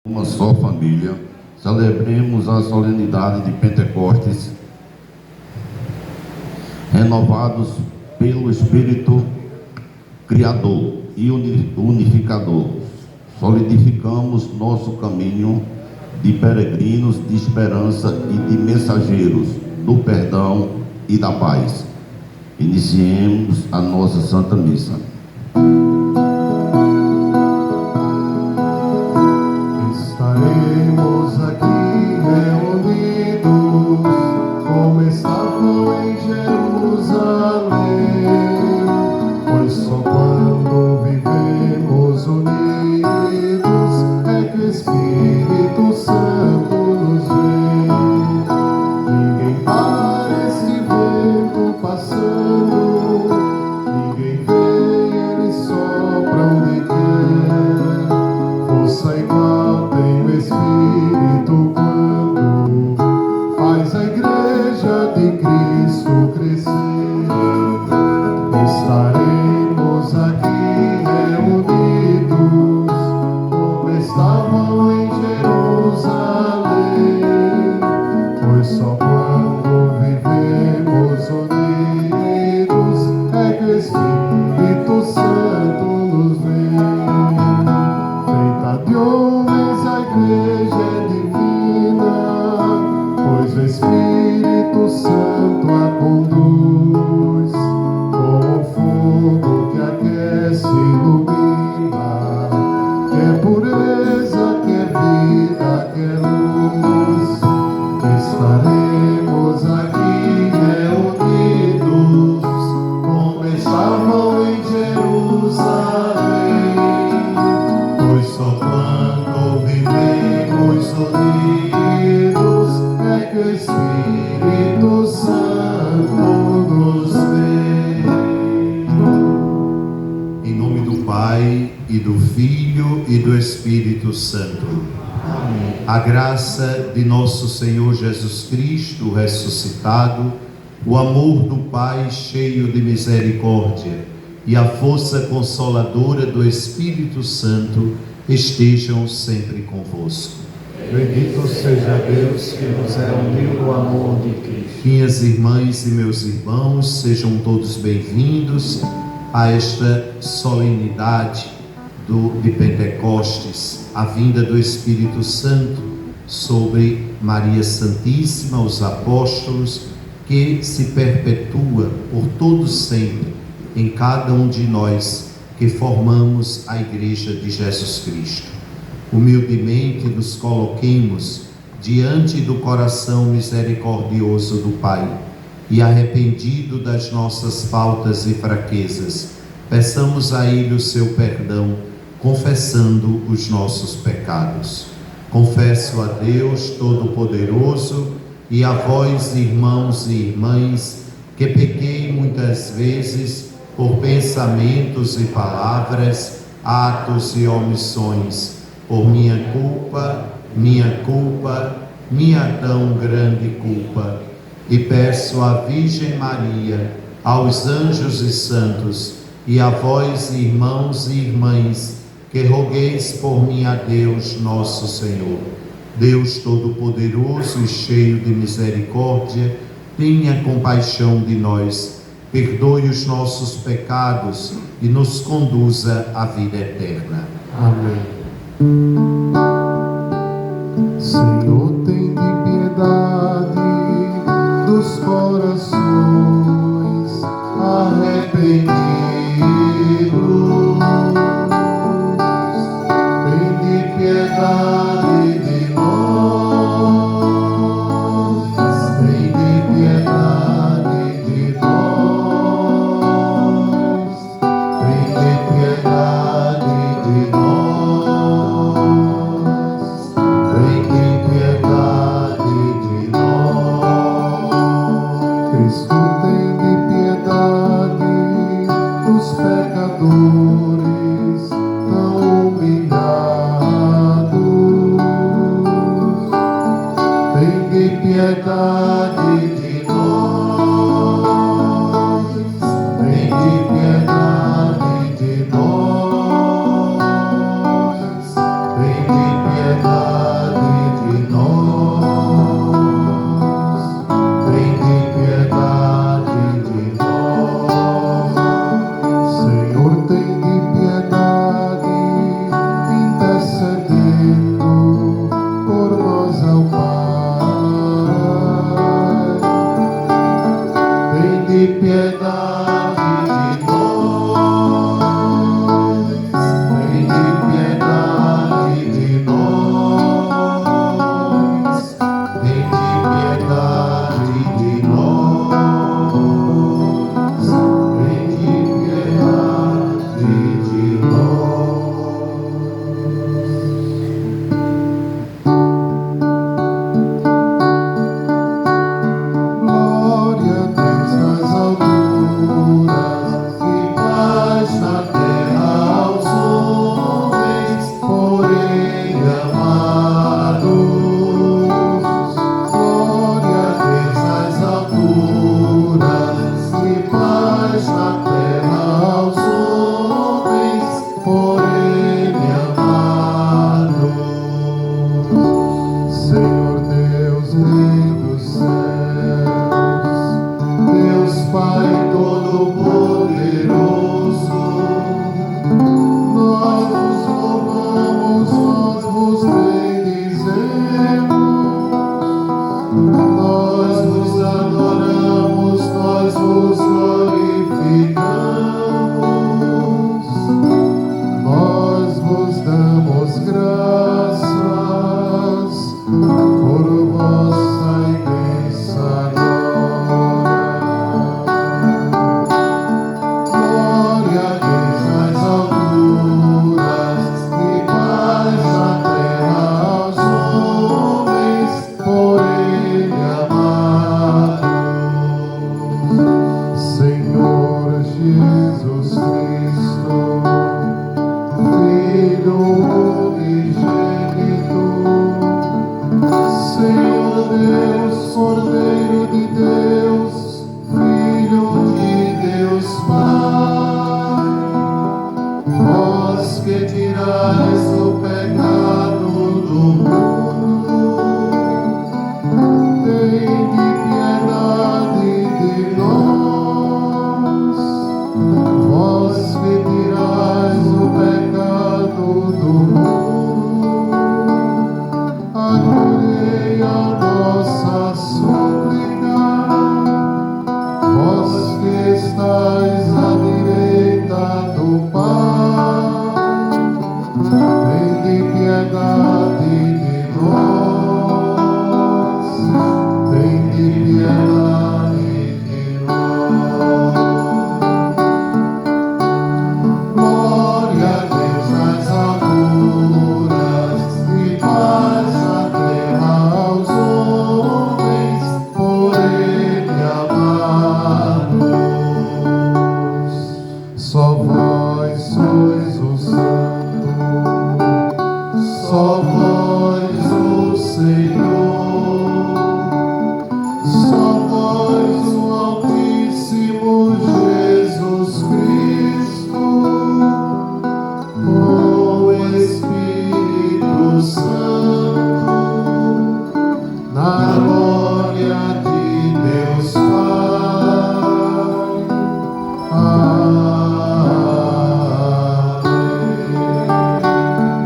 Uma só família, celebremos a solenidade de Pentecostes, renovados pelo Espírito Criador e Unificador. Solidificamos nosso caminho de peregrinos de esperança e de mensageiros do perdão e da paz. Iniciemos a nossa Santa Missa. Estaremos aqui reunidos, como estavam em Jerusalém, pois só quando vivemos unidos é que o Espírito Santo nos vem. Ninguém para esse vento passando, ninguém vê, ele sopra onde quer. Força igual tem o Espírito quando faz a Igreja de Cristo crescer. Estaremos aqui reunidos, como estavam em Jerusalém, pois só quando vivemos unidos é que o Espírito Santo nos vem. Feita de homens a Igreja é divina, pois o Espírito Santo a conduz, como fogo que aquece e ilumina, quer pureza, quer vida, quer luz. Estaremos aqui reunidos, como estavam em Jerusalém, pois só quando vivemos unidos é que o Espírito Santo nos vem. Em nome do Pai, e do Filho, e do Espírito Santo. Amém. A graça de nosso Senhor Jesus Cristo ressuscitado, o amor do Pai cheio de misericórdia e a força consoladora do Espírito Santo estejam sempre convosco. Bendito seja Deus que nos reuniu no amor de Cristo. Minhas irmãs e meus irmãos, sejam todos bem-vindos a esta solenidade de Pentecostes, a vinda do Espírito Santo sobre Maria Santíssima, os apóstolos, que se perpetua por todos sempre em cada um de nós que formamos a Igreja de Jesus Cristo. Humildemente nos coloquemos diante do coração misericordioso do Pai e, arrependido das nossas faltas e fraquezas, peçamos a Ele o seu perdão, confessando os nossos pecados. Confesso a Deus Todo-Poderoso e a vós, irmãos e irmãs, que pequei muitas vezes por pensamentos e palavras, atos e omissões, por minha culpa, minha tão grande culpa. E peço à Virgem Maria, aos anjos e santos, e a vós, irmãos e irmãs, que rogueis por mim a Deus nosso Senhor. Deus Todo-Poderoso e cheio de misericórdia, tenha compaixão de nós, perdoe os nossos pecados e nos conduza à vida eterna. Amém. Senhor, tem de piedade dos corações arrependidos. Tem de piedade de nós. Tem de piedade de nós. Tem de piedade de nós. Tem de piedade de nós. Cristo tem de piedade dos pecadores tão humilhados. Tem de piedade de nós. Tem de piedade de nós. Tem de piedade piedade de nós. Tende piedade de nós. Senhor, tende piedade, intercedendo por nós ao Pai. Tende piedade de nós. Tende piedade de nós. Tende piedade de nós. Tende piedade de Glória a Deus nas alturas e paz na terra aos homens, por Ele amados. Glória a Deus nas alturas e paz na terra aos homens, por Ele amados. Senhor Deus, Rei dos céus, Deus Pai Todo-Poderoso, nós vos louvamos, nós vos bendizemos, nós vos adoramos, nós vos glorificamos, nós vos damos graças por vossa imensa glória. glória a Deus nas alturas e paz na terra aos homens, por Ele amados. Senhor Jesus Cristo, Filho unigênito, Senhor Deus, Cordeiro de Deus, Filho de Deus Pai, Vós que tirais o pecado do mundo, tende piedade de nós. Vós que tirais o pecado do mundo, acolhei a nossa súplica. Vós que estáis à direita do Pai, tende piedade de nós. Tende piedade de nós. glória a Deus nas alturas e paz na terra aos homens, por Ele amados. Só vós sois o Santo, Só vós, o Senhor, só vós, o Altíssimo Jesus Cristo, o Espírito Santo, na glória de Deus Pai.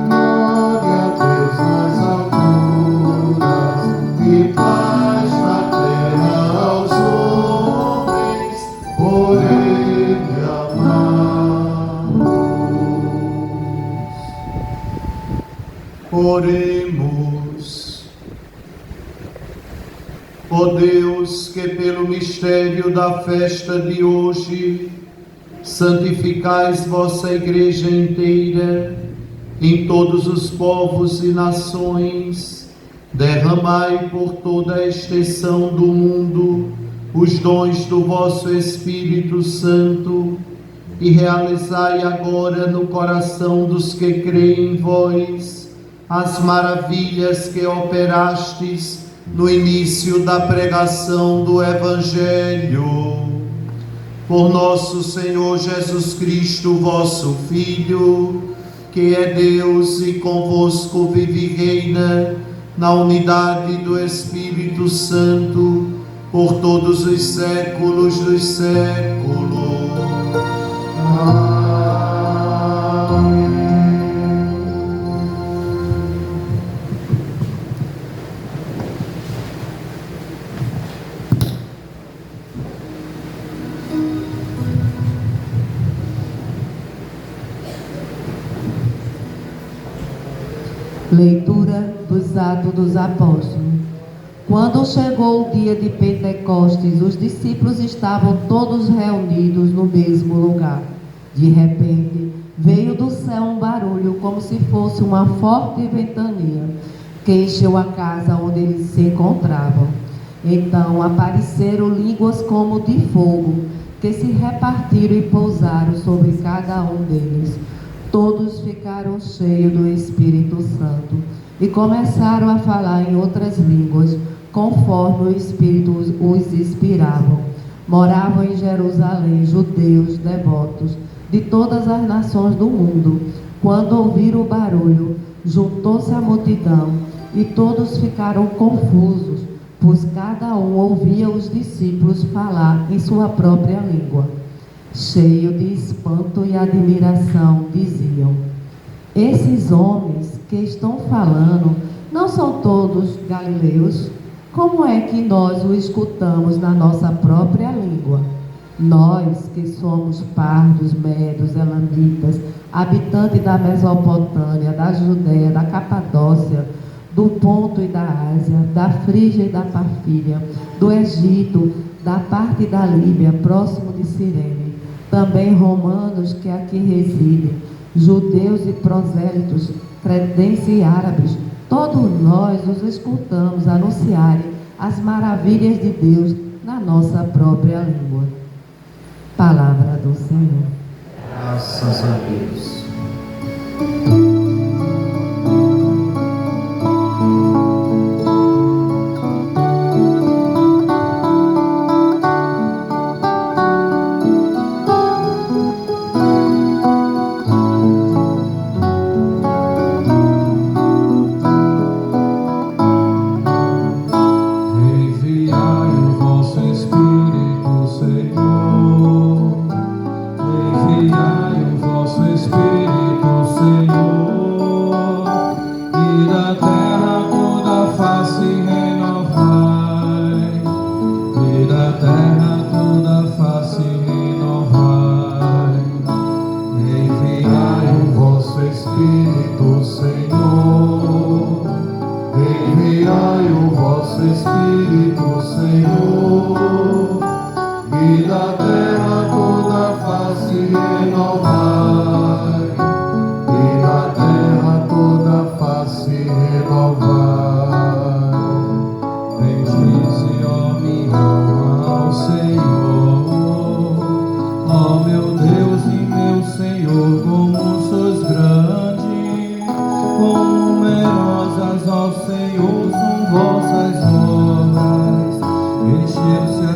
glória a Deus nas alturas E paz na terra aos homens, por Ele amados. Oremos. Ó Deus, que pelo mistério da festa de hoje santificais vossa Igreja inteira em todos os povos e nações, derramai por toda a extensão do mundo os dons do vosso Espírito Santo e realizai agora no coração dos que creem em vós as maravilhas que operastes no início da pregação do Evangelho. Por nosso Senhor Jesus Cristo, vosso Filho, que é Deus e convosco vive e reina, na unidade do Espírito Santo, por todos os séculos dos séculos. Leitura dos Atos dos Apóstolos. Quando chegou o dia de Pentecostes, os discípulos estavam todos reunidos no mesmo lugar. De repente, veio do céu um barulho como se fosse uma forte ventania, que encheu a casa onde eles se encontravam. Então apareceram línguas como de fogo, que se repartiram e pousaram sobre cada um deles. Todos ficaram cheios do Espírito Santo e começaram a falar em outras línguas, conforme o Espírito os inspirava. Moravam em Jerusalém judeus devotos de todas as nações do mundo. Quando ouviram o barulho, juntou-se a multidão e todos ficaram confusos, pois cada um ouvia os discípulos falar em sua própria língua. Cheio de espanto e admiração, diziam: esses homens que estão falando não são todos galileus? Como é que nós o escutamos na nossa própria língua? Nós que somos pardos, medos, elamitas, habitantes da Mesopotâmia, da Judéia, da Capadócia, do Ponto e da Ásia, da Frígia e da Pafília, do Egito, da parte da Líbia, próximo de Cirene, também romanos que aqui residem, judeus e prosélitos, cretenses e árabes, todos nós os escutamos anunciarem as maravilhas de Deus na nossa própria língua. Palavra do Senhor. Graças a Deus. Enviai o vosso Espírito, Senhor, e da terra toda a face renovai, e da terra toda a face renovai. Bendize, ó minha alma, ao Senhor, ó meu Deus e meu Senhor, como sois grande, como numerosas, ó Senhor, são vossas obras. Encheu-se a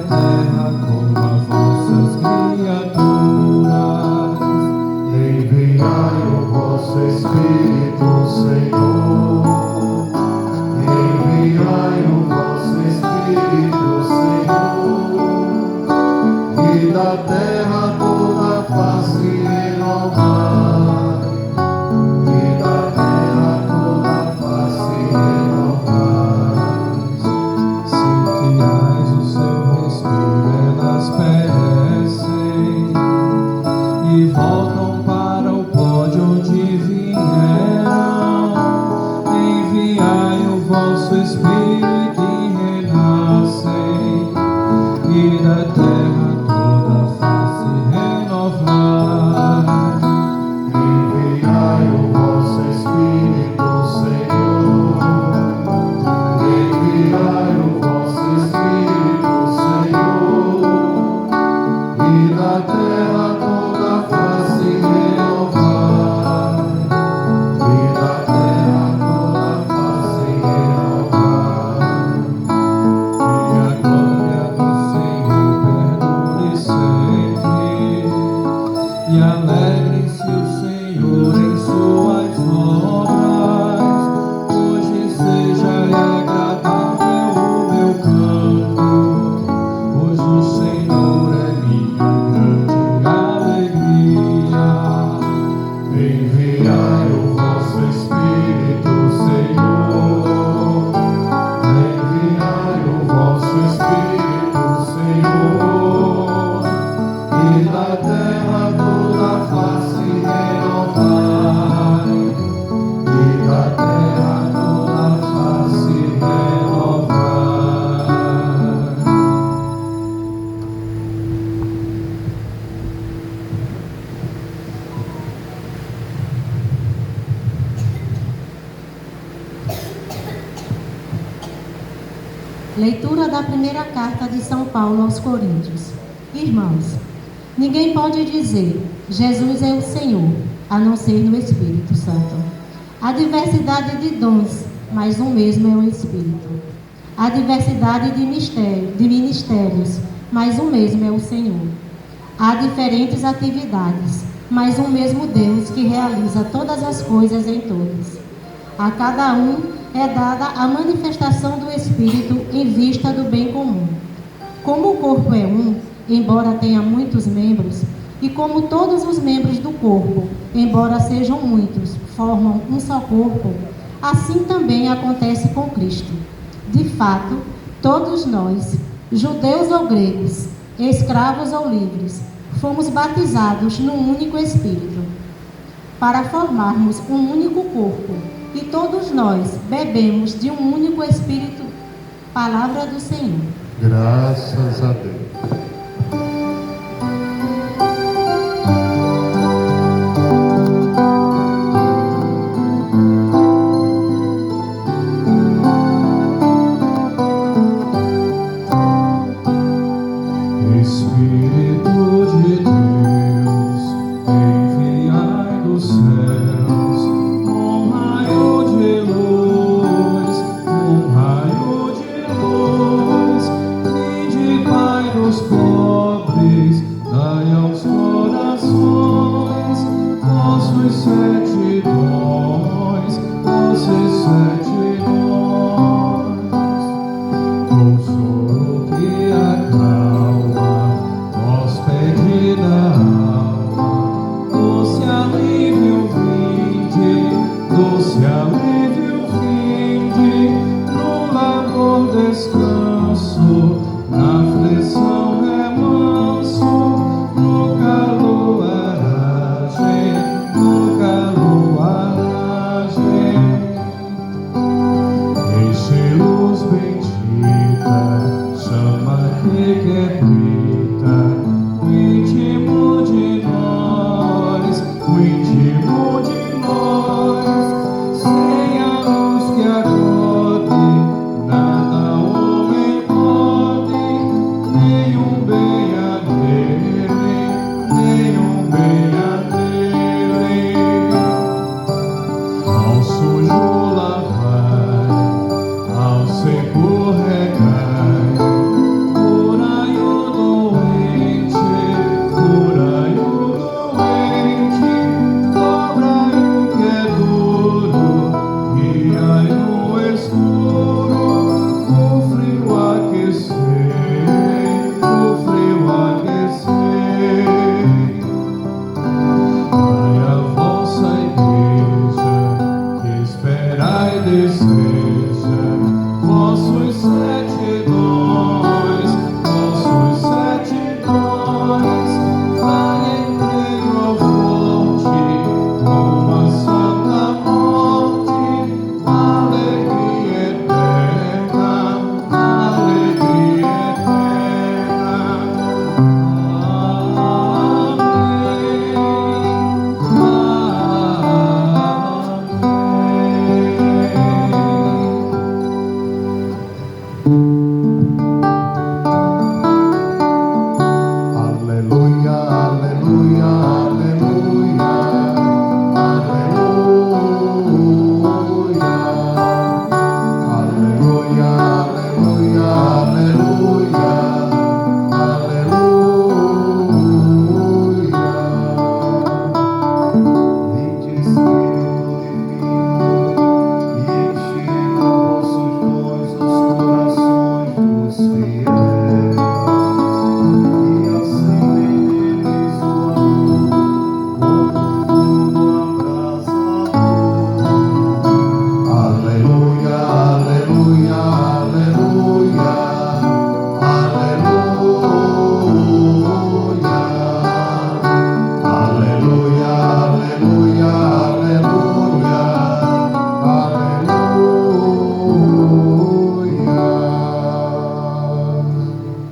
Leitura da primeira carta de São Paulo aos Coríntios. Irmãos, ninguém pode dizer, Jesus é o Senhor, a não ser no Espírito Santo. Há diversidade de dons, mas um mesmo é o Espírito. Há diversidade de ministérios, mas um mesmo é o Senhor. Há diferentes atividades, mas um mesmo Deus que realiza todas as coisas em todos. A cada um é dada a manifestação do Espírito em vista do bem comum. Como o corpo é um, embora tenha muitos membros, e como todos os membros do corpo, embora sejam muitos, formam um só corpo, assim também acontece com Cristo. De fato, todos nós, judeus ou gregos, escravos ou livres, fomos batizados num único Espírito, para formarmos um único corpo, e todos nós bebemos de um único Espírito. Palavra do Senhor. Graças a Deus.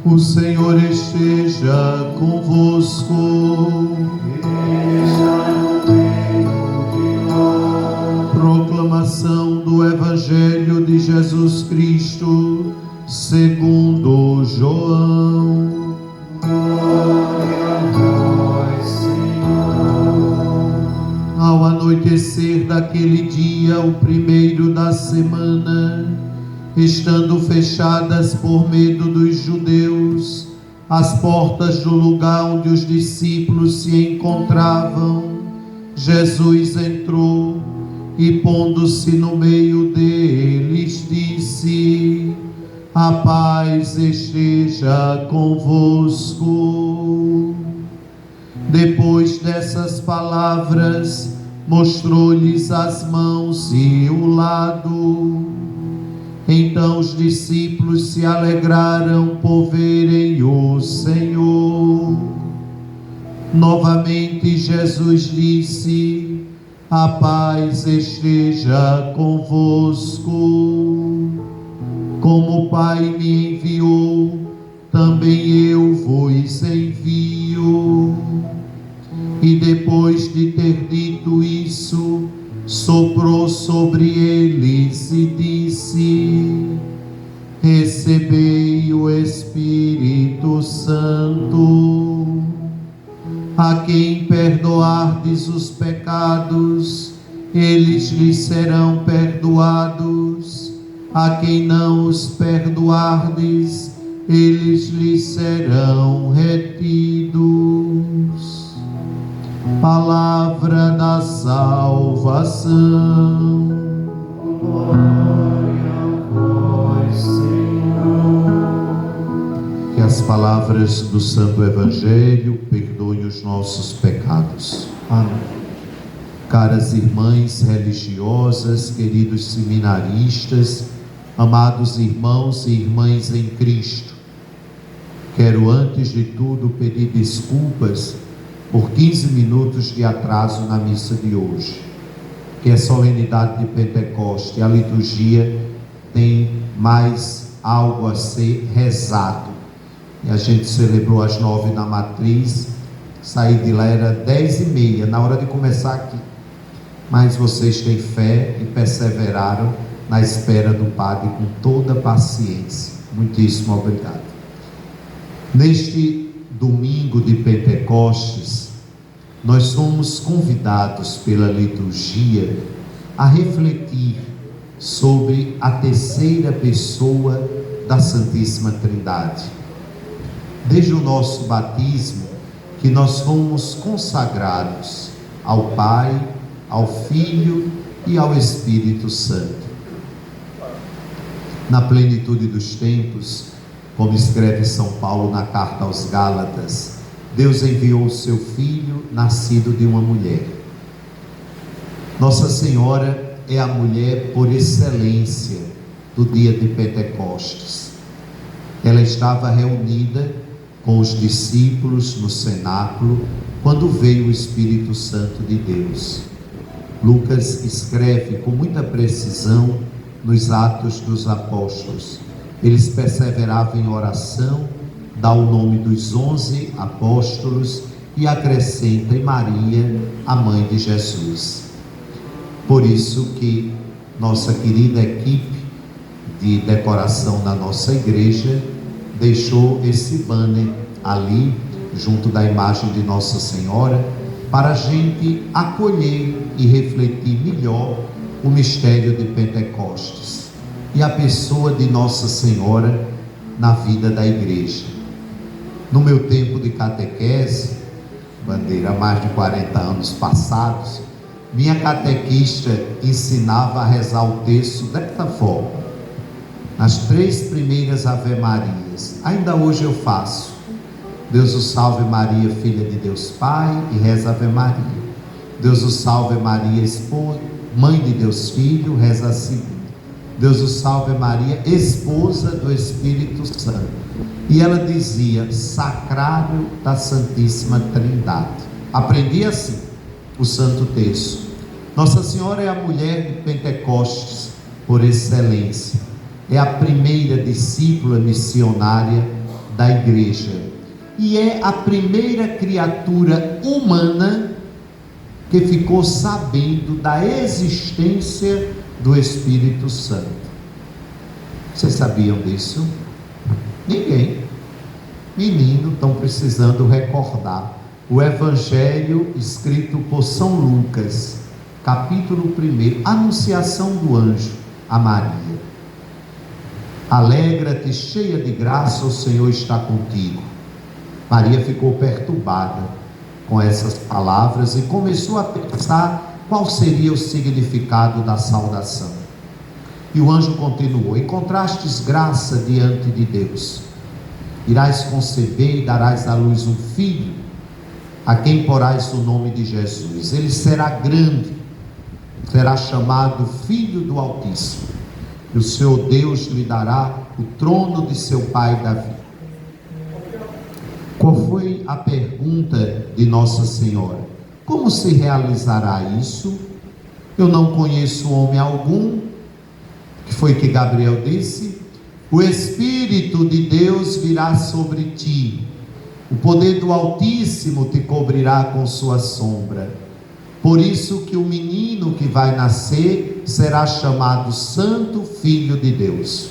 O Senhor esteja convosco. Proclamação do Evangelho de Jesus Cristo segundo João. Ao anoitecer daquele dia, o primeiro da semana, estando fechadas por medo dos judeus as portas do lugar onde os discípulos se encontravam, Jesus entrou e, pondo-se no meio deles, disse: a paz esteja convosco. Depois dessas palavras, mostrou-lhes as mãos e o lado. Então os discípulos se alegraram por verem o Senhor. Novamente Jesus disse: a paz esteja convosco. Como o Pai me enviou, também eu vos envio. E depois de ter dito isso, soprou sobre eles e disse: recebei o Espírito Santo. A quem perdoardes os pecados, eles lhes serão perdoados. A quem não os perdoardes, eles lhes serão retidos. Palavra da salvação. Glória a vós, Senhor. Que as palavras do Santo Evangelho perdoem os nossos pecados. Amém. Caras irmãs religiosas, queridos seminaristas, amados irmãos e irmãs em Cristo, quero antes de tudo pedir desculpas por 15 minutos de atraso na missa de hoje, que é solenidade de Pentecoste. A liturgia tem mais algo a ser rezado, e a gente celebrou às 9 na matriz, saí de lá era 10h30, na hora de começar aqui, mas vocês têm fé e perseveraram na espera do Padre com toda paciência. Muitíssimo obrigado. Neste domingo de Pentecostes, nós somos convidados pela liturgia a refletir sobre a terceira pessoa da Santíssima Trindade. Desde o nosso batismo, que nós fomos consagrados ao Pai, ao Filho e ao Espírito Santo. Na plenitude dos tempos, como escreve São Paulo na carta aos Gálatas, Deus enviou o seu Filho, nascido de uma mulher. Nossa Senhora é a mulher por excelência do dia de Pentecostes. Ela estava reunida com os discípulos no cenáculo quando veio o Espírito Santo de Deus. Lucas escreve com muita precisão nos Atos dos Apóstolos. Eles perseveravam em oração, dá o nome dos 11 apóstolos e acrescenta em Maria, a mãe de Jesus. Por isso que nossa querida equipe de decoração da nossa igreja deixou esse banner ali, junto da imagem de Nossa Senhora, para a gente acolher e refletir melhor o mistério de Pentecostes e a pessoa de Nossa Senhora na vida da igreja. No meu tempo de catequese, bandeira, há mais de 40 anos passados, minha catequista ensinava a rezar o texto desta forma: nas 3 primeiras Ave Marias. Ainda hoje eu faço: Deus o salve Maria, filha de Deus Pai, e reza Ave Maria. Deus o salve Maria, esposa, mãe de Deus Filho, reza a segunda. Deus o salve Maria, esposa do Espírito Santo. E ela dizia: Sacrário da Santíssima Trindade. Aprendi assim o Santo Texto. Nossa Senhora é a mulher de Pentecostes por excelência. É a primeira discípula missionária da igreja. E é a primeira criatura humana que ficou sabendo da existência do Espírito Santo. Vocês sabiam disso? Ninguém. Menino, estão precisando recordar o Evangelho escrito por São Lucas, capítulo 1, Anunciação do anjo a Maria. Alegra-te, cheia de graça, o Senhor está contigo. Maria ficou perturbada com essas palavras e começou a pensar qual seria o significado da saudação. E o anjo continuou: encontrastes graça diante de Deus. Irás conceber e darás à luz um filho, a quem porás o nome de Jesus. Ele será grande, será chamado Filho do Altíssimo. E o Senhor Deus lhe dará o trono de seu pai Davi. Qual foi a pergunta de Nossa Senhora? Como se realizará isso? Eu não conheço homem algum. Que foi que Gabriel disse? O Espírito de Deus virá sobre ti, o poder do Altíssimo te cobrirá com sua sombra. Por isso que o menino que vai nascer será chamado Santo Filho de Deus.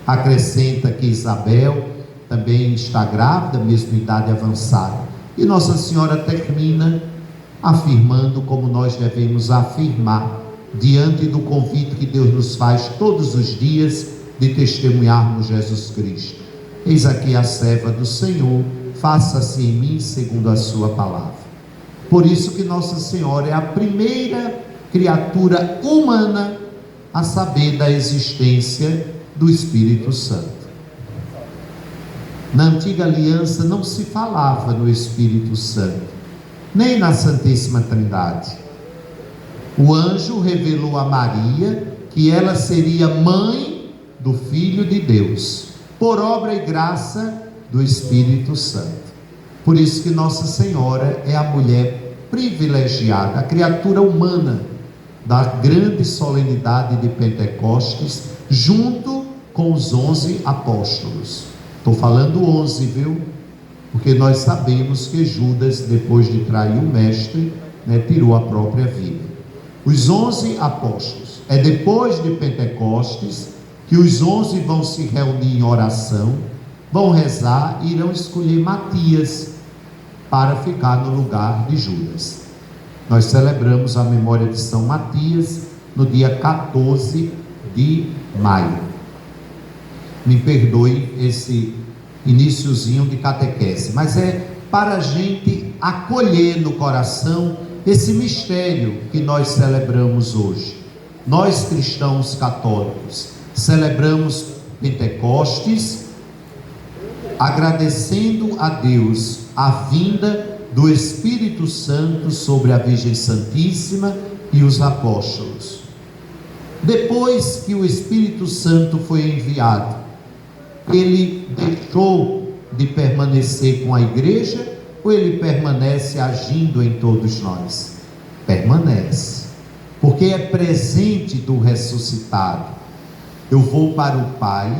Acrescenta que Isabel também está grávida, mesmo em idade avançada. E Nossa Senhora termina afirmando como nós devemos afirmar diante do convite que Deus nos faz todos os dias de testemunharmos Jesus Cristo. Eis aqui a serva do Senhor, faça-se em mim segundo a sua palavra. Por isso que Nossa Senhora é a primeira criatura humana a saber da existência do Espírito Santo. Na antiga aliança não se falava no Espírito Santo, nem na Santíssima Trindade. O anjo revelou a Maria que ela seria mãe do Filho de Deus, por obra e graça do Espírito Santo. Por isso que Nossa Senhora é a mulher privilegiada, a criatura humana da grande solenidade de Pentecostes, junto com os 11 apóstolos. Estou falando 11, viu? Porque nós sabemos que Judas, depois de trair o mestre, tirou a própria vida. Os 11 apóstolos. É depois de Pentecostes que os 11 vão se reunir em oração, vão rezar e irão escolher Matias para ficar no lugar de Judas. Nós celebramos a memória de São Matias no dia 14 de maio. Me perdoe esse iniciozinho de catequese, mas é para a gente acolher no coração esse mistério que nós celebramos hoje. Nós cristãos católicos celebramos Pentecostes, agradecendo a Deus a vinda do Espírito Santo sobre a Virgem Santíssima e os apóstolos. Depois que o Espírito Santo foi enviado, ele deixou de permanecer com a igreja ou ele permanece agindo em todos nós? Permanece, porque é presente do ressuscitado. Eu vou para o Pai,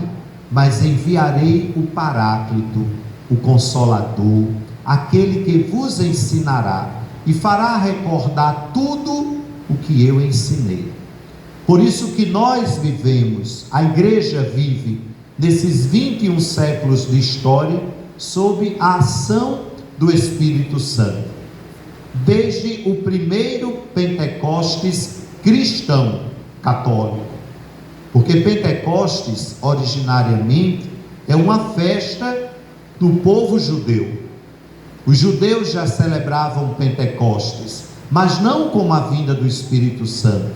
mas enviarei o Paráclito, o Consolador, aquele que vos ensinará e fará recordar tudo o que eu ensinei. Por isso que nós vivemos, a igreja vive, nesses 21 séculos de história, sob a ação do Espírito Santo. Desde o primeiro Pentecostes cristão católico. Porque Pentecostes, originariamente, é uma festa do povo judeu. Os judeus já celebravam Pentecostes, mas não com a vinda do Espírito Santo.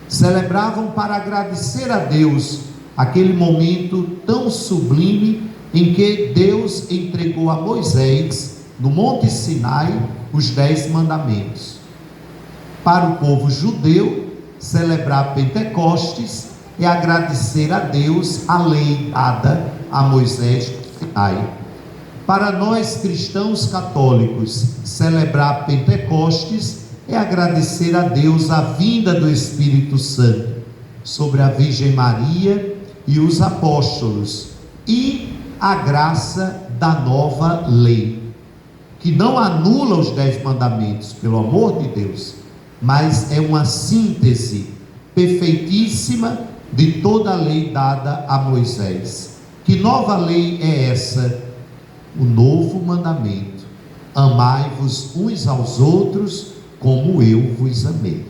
Celebravam para agradecer a Deus aquele momento tão sublime em que Deus entregou a Moisés, no Monte Sinai, os 10 mandamentos. Para o povo judeu, celebrar Pentecostes é agradecer a Deus a lei dada a Moisés no Sinai. Para nós cristãos católicos, celebrar Pentecostes é agradecer a Deus a vinda do Espírito Santo sobre a Virgem Maria e os apóstolos e a graça da nova lei, que não anula os 10 mandamentos, pelo amor de Deus, mas é uma síntese perfeitíssima de toda a lei dada a Moisés. Que nova lei é essa? O novo mandamento: amai-vos uns aos outros como eu vos amei.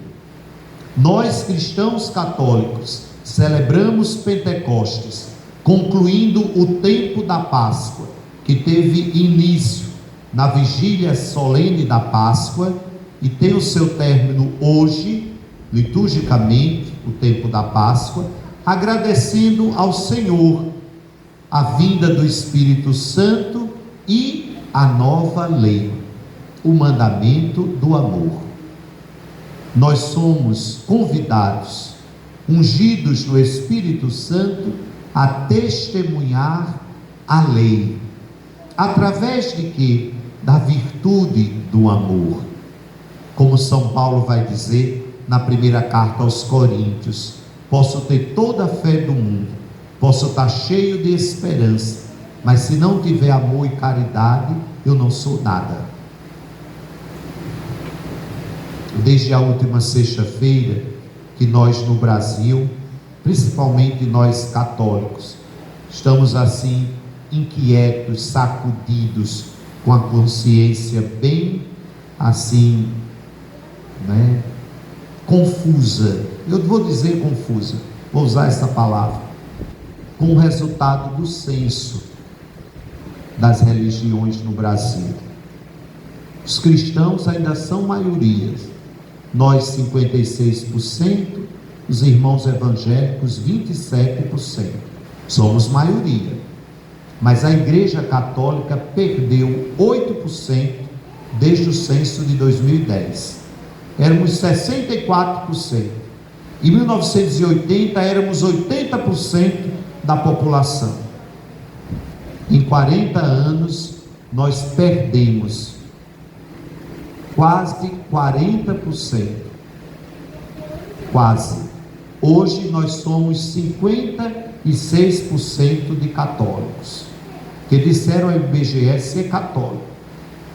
Nós, cristãos católicos, celebramos Pentecostes, concluindo o tempo da Páscoa, que teve início na vigília solene da Páscoa e tem o seu término hoje, liturgicamente, o tempo da Páscoa, agradecendo ao Senhor a vinda do Espírito Santo e a nova lei, o mandamento do amor. Nós somos convidados, ungidos no Espírito Santo, a testemunhar a lei. Através de quê? Da virtude do amor. Como São Paulo vai dizer na primeira carta aos Coríntios: posso ter toda a fé do mundo, posso estar cheio de esperança, mas se não tiver amor e caridade, eu não sou nada. Desde a última sexta-feira, que nós no Brasil, principalmente nós católicos, estamos assim inquietos, sacudidos, com a consciência bem assim, confusa. Eu vou dizer confusa, vou usar essa palavra, com o resultado do censo das religiões no Brasil. Os cristãos ainda são maioria, nós 56%, os irmãos evangélicos 27%, somos maioria, mas a Igreja Católica perdeu 8% desde o censo de 2010, éramos 64%, em 1980 éramos 80% da população. Em 40 anos nós perdemos quase 40%, quase. Hoje nós somos 56% de católicos, que disseram ao IBGE ser católico.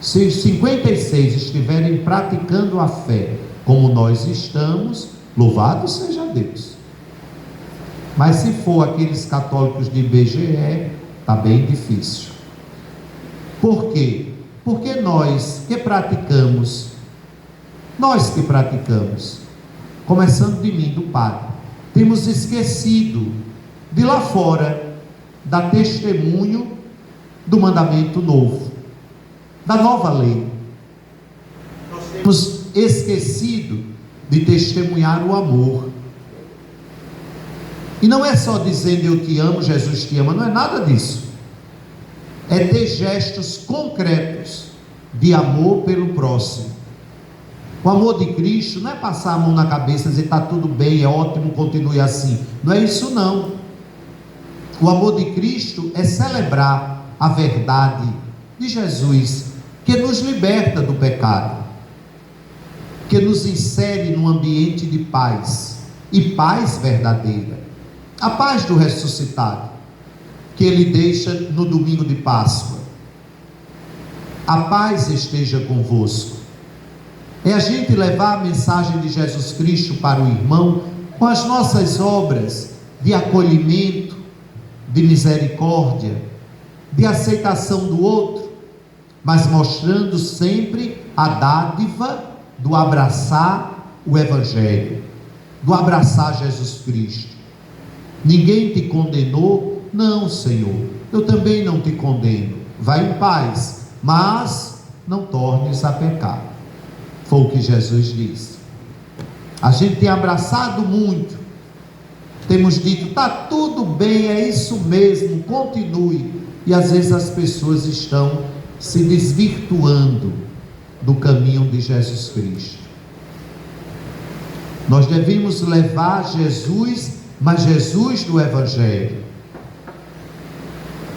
Se os 56 estiverem praticando a fé como nós estamos, louvado seja Deus. Mas se for aqueles católicos de IBGE, está bem difícil. Por quê? Porque nós que praticamos, começando de mim, do padre, temos esquecido de lá fora dar testemunho do mandamento novo, da nova lei. Nós temos esquecido de testemunhar o amor. E não é só dizendo eu te amo, Jesus te ama, não é nada disso. É ter gestos concretos de amor pelo próximo. O amor de Cristo não é passar a mão na cabeça e dizer está tudo bem, é ótimo, continue assim. Não é isso não. O amor de Cristo é celebrar a verdade de Jesus, que nos liberta do pecado, que nos insere num ambiente de paz, e paz verdadeira, a paz do ressuscitado, que Ele deixa no domingo de Páscoa. A paz esteja convosco. É a gente levar a mensagem de Jesus Cristo para o irmão com as nossas obras de acolhimento, de misericórdia, de aceitação do outro, mas mostrando sempre a dádiva do abraçar o Evangelho, do abraçar Jesus Cristo. Ninguém te condenou? Não, Senhor, eu também não te condeno. Vai em paz, mas não tornes a pecar. Foi o que Jesus disse. A gente tem abraçado muito, temos dito, está tudo bem, é isso mesmo, continue. E às vezes as pessoas estão se desvirtuando do caminho de Jesus Cristo. Nós devemos levar Jesus, mas Jesus do Evangelho.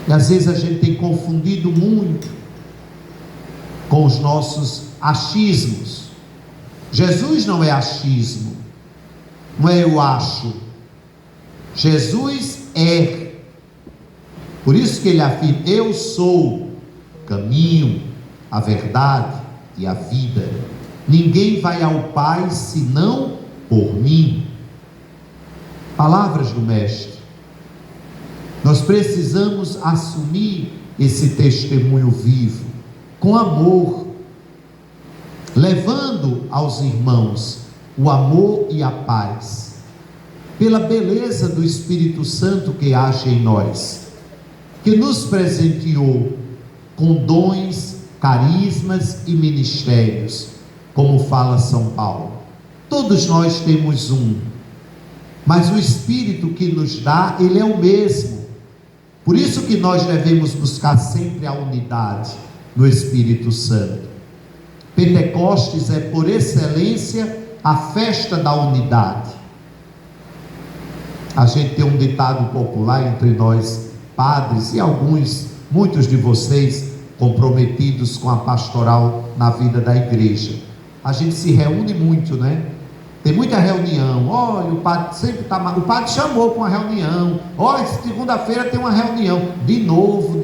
E às vezes a gente tem confundido muito com os nossos achismos. Jesus não é achismo, não é eu acho. Jesus é. Por isso que ele afirma: eu sou o caminho, a verdade e a vida. Ninguém vai ao Pai senão por mim. Palavras do Mestre. Nós precisamos assumir esse testemunho vivo, com amor, levando aos irmãos o amor e a paz, pela beleza do Espírito Santo que age em nós, que nos presenteou com dons, carismas e ministérios, como fala São Paulo. Todos nós temos um, mas o Espírito que nos dá, ele é o mesmo. Por isso que nós devemos buscar sempre a unidade no Espírito Santo. Pentecostes é, por excelência, a festa da unidade. A gente tem um ditado popular entre nós, padres, e muitos de vocês comprometidos com a pastoral na vida da igreja. A gente se reúne muito, né? Tem muita reunião. Olha, o padre sempre está. O padre chamou para uma reunião. Olha, segunda-feira tem uma reunião. De novo.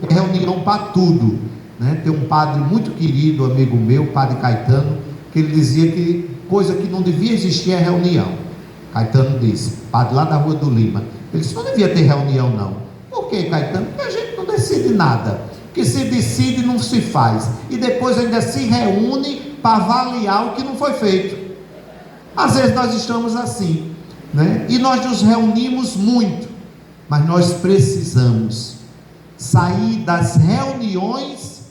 É reunião para tudo, né? Tem um padre muito querido, amigo meu, o padre Caetano, que ele dizia que coisa que não devia existir é reunião. Caetano disse, padre lá da Rua do Lima. Ele disse, não devia ter reunião não. Por que, Caetano? Porque a gente não decide nada. Que se decide não se faz. E depois ainda se reúne para avaliar o que não foi feito. Às vezes nós estamos assim, né? E nós nos reunimos muito, mas nós precisamos sair das reuniões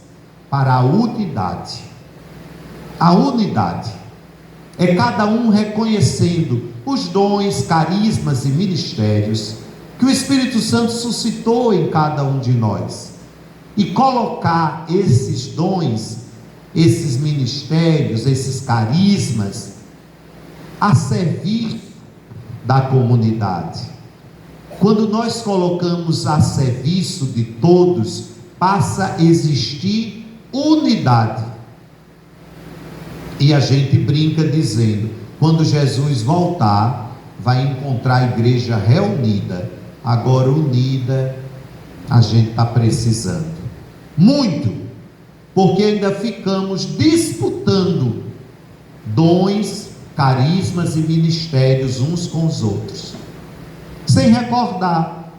para a unidade. A unidade é cada um reconhecendo os dons, carismas e ministérios que o Espírito Santo suscitou em cada um de nós, e colocar esses dons, esses ministérios, esses carismas a servir da comunidade. Quando nós colocamos a serviço de todos, passa a existir unidade. E a gente brinca dizendo, quando Jesus voltar, vai encontrar a igreja reunida. Agora unida, a gente está precisando muito, porque ainda ficamos disputando dons, carismas e ministérios uns com os outros, sem recordar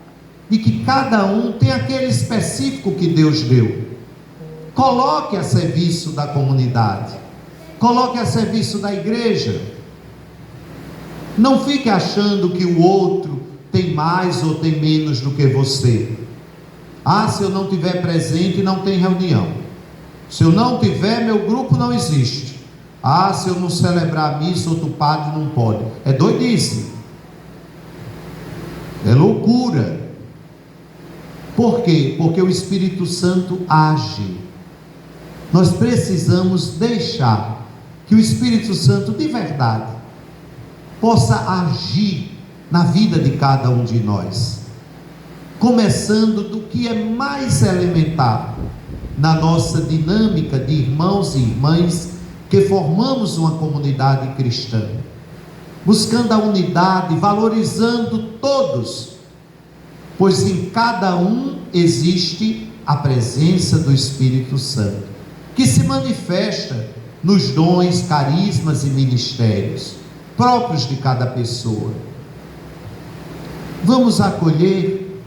de que cada um tem aquele específico que Deus deu. Coloque a serviço da comunidade, coloque a serviço da igreja. Não fique achando que o outro tem mais ou tem menos do que você. Ah, se eu não tiver presente, não tem reunião. Se eu não tiver, meu grupo não existe. Ah, se eu não celebrar a missa, outro padre não pode. É doidice. É loucura. Por quê? Porque o Espírito Santo age. Nós precisamos deixar que o Espírito Santo de verdade possa agir na vida de cada um de nós, começando do que é mais elementar na nossa dinâmica de irmãos e irmãs que formamos uma comunidade cristã, buscando a unidade, valorizando todos, pois em cada um existe a presença do Espírito Santo, que se manifesta nos dons, carismas e ministérios próprios de cada pessoa. Vamos acolher.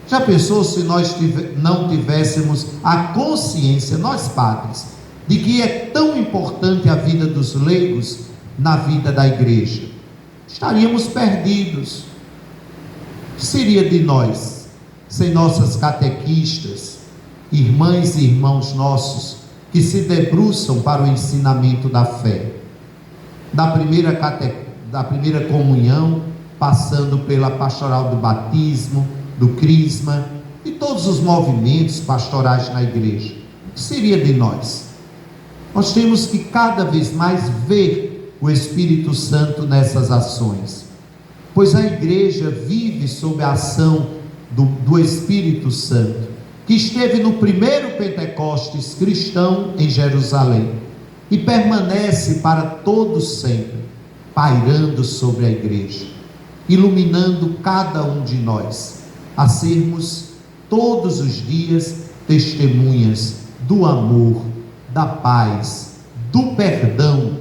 Já pensou se nós não tivéssemos a consciência, nós padres, de que é tão importante a vida dos leigos na vida da igreja? Estaríamos perdidos. O que seria de nós sem nossas catequistas, irmãs e irmãos nossos que se debruçam para o ensinamento da fé, da primeira comunhão, passando pela pastoral do batismo, do crisma e todos os movimentos pastorais na igreja? O que seria de nós? Nós temos que cada vez mais ver o Espírito Santo nessas ações, pois a igreja vive sob a ação do Espírito Santo, que esteve no primeiro Pentecostes cristão em Jerusalém e permanece para todos sempre, pairando sobre a igreja, iluminando cada um de nós, a sermos todos os dias testemunhas do amor, da paz, do perdão,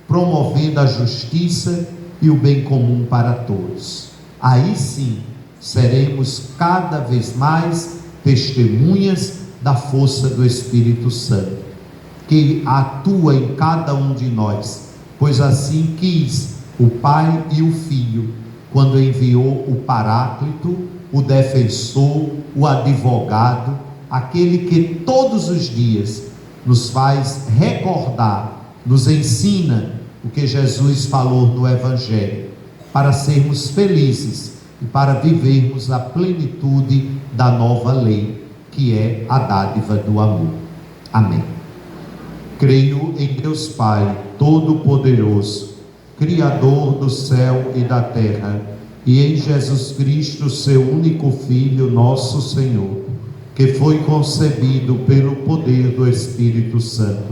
promovendo a justiça e o bem comum para todos. Aí sim, seremos cada vez mais testemunhas da força do Espírito Santo, que atua em cada um de nós, pois assim quis o Pai e o Filho, quando enviou o Paráclito, o defensor, o advogado, aquele que todos os dias nos faz recordar, nos ensina o que Jesus falou no Evangelho, para sermos felizes e para vivermos a plenitude da nova lei, que é a dádiva do amor. Amém. Creio em Deus Pai Todo-Poderoso, Criador do céu e da terra, e em Jesus Cristo, seu único Filho, nosso Senhor, que foi concebido pelo poder do Espírito Santo,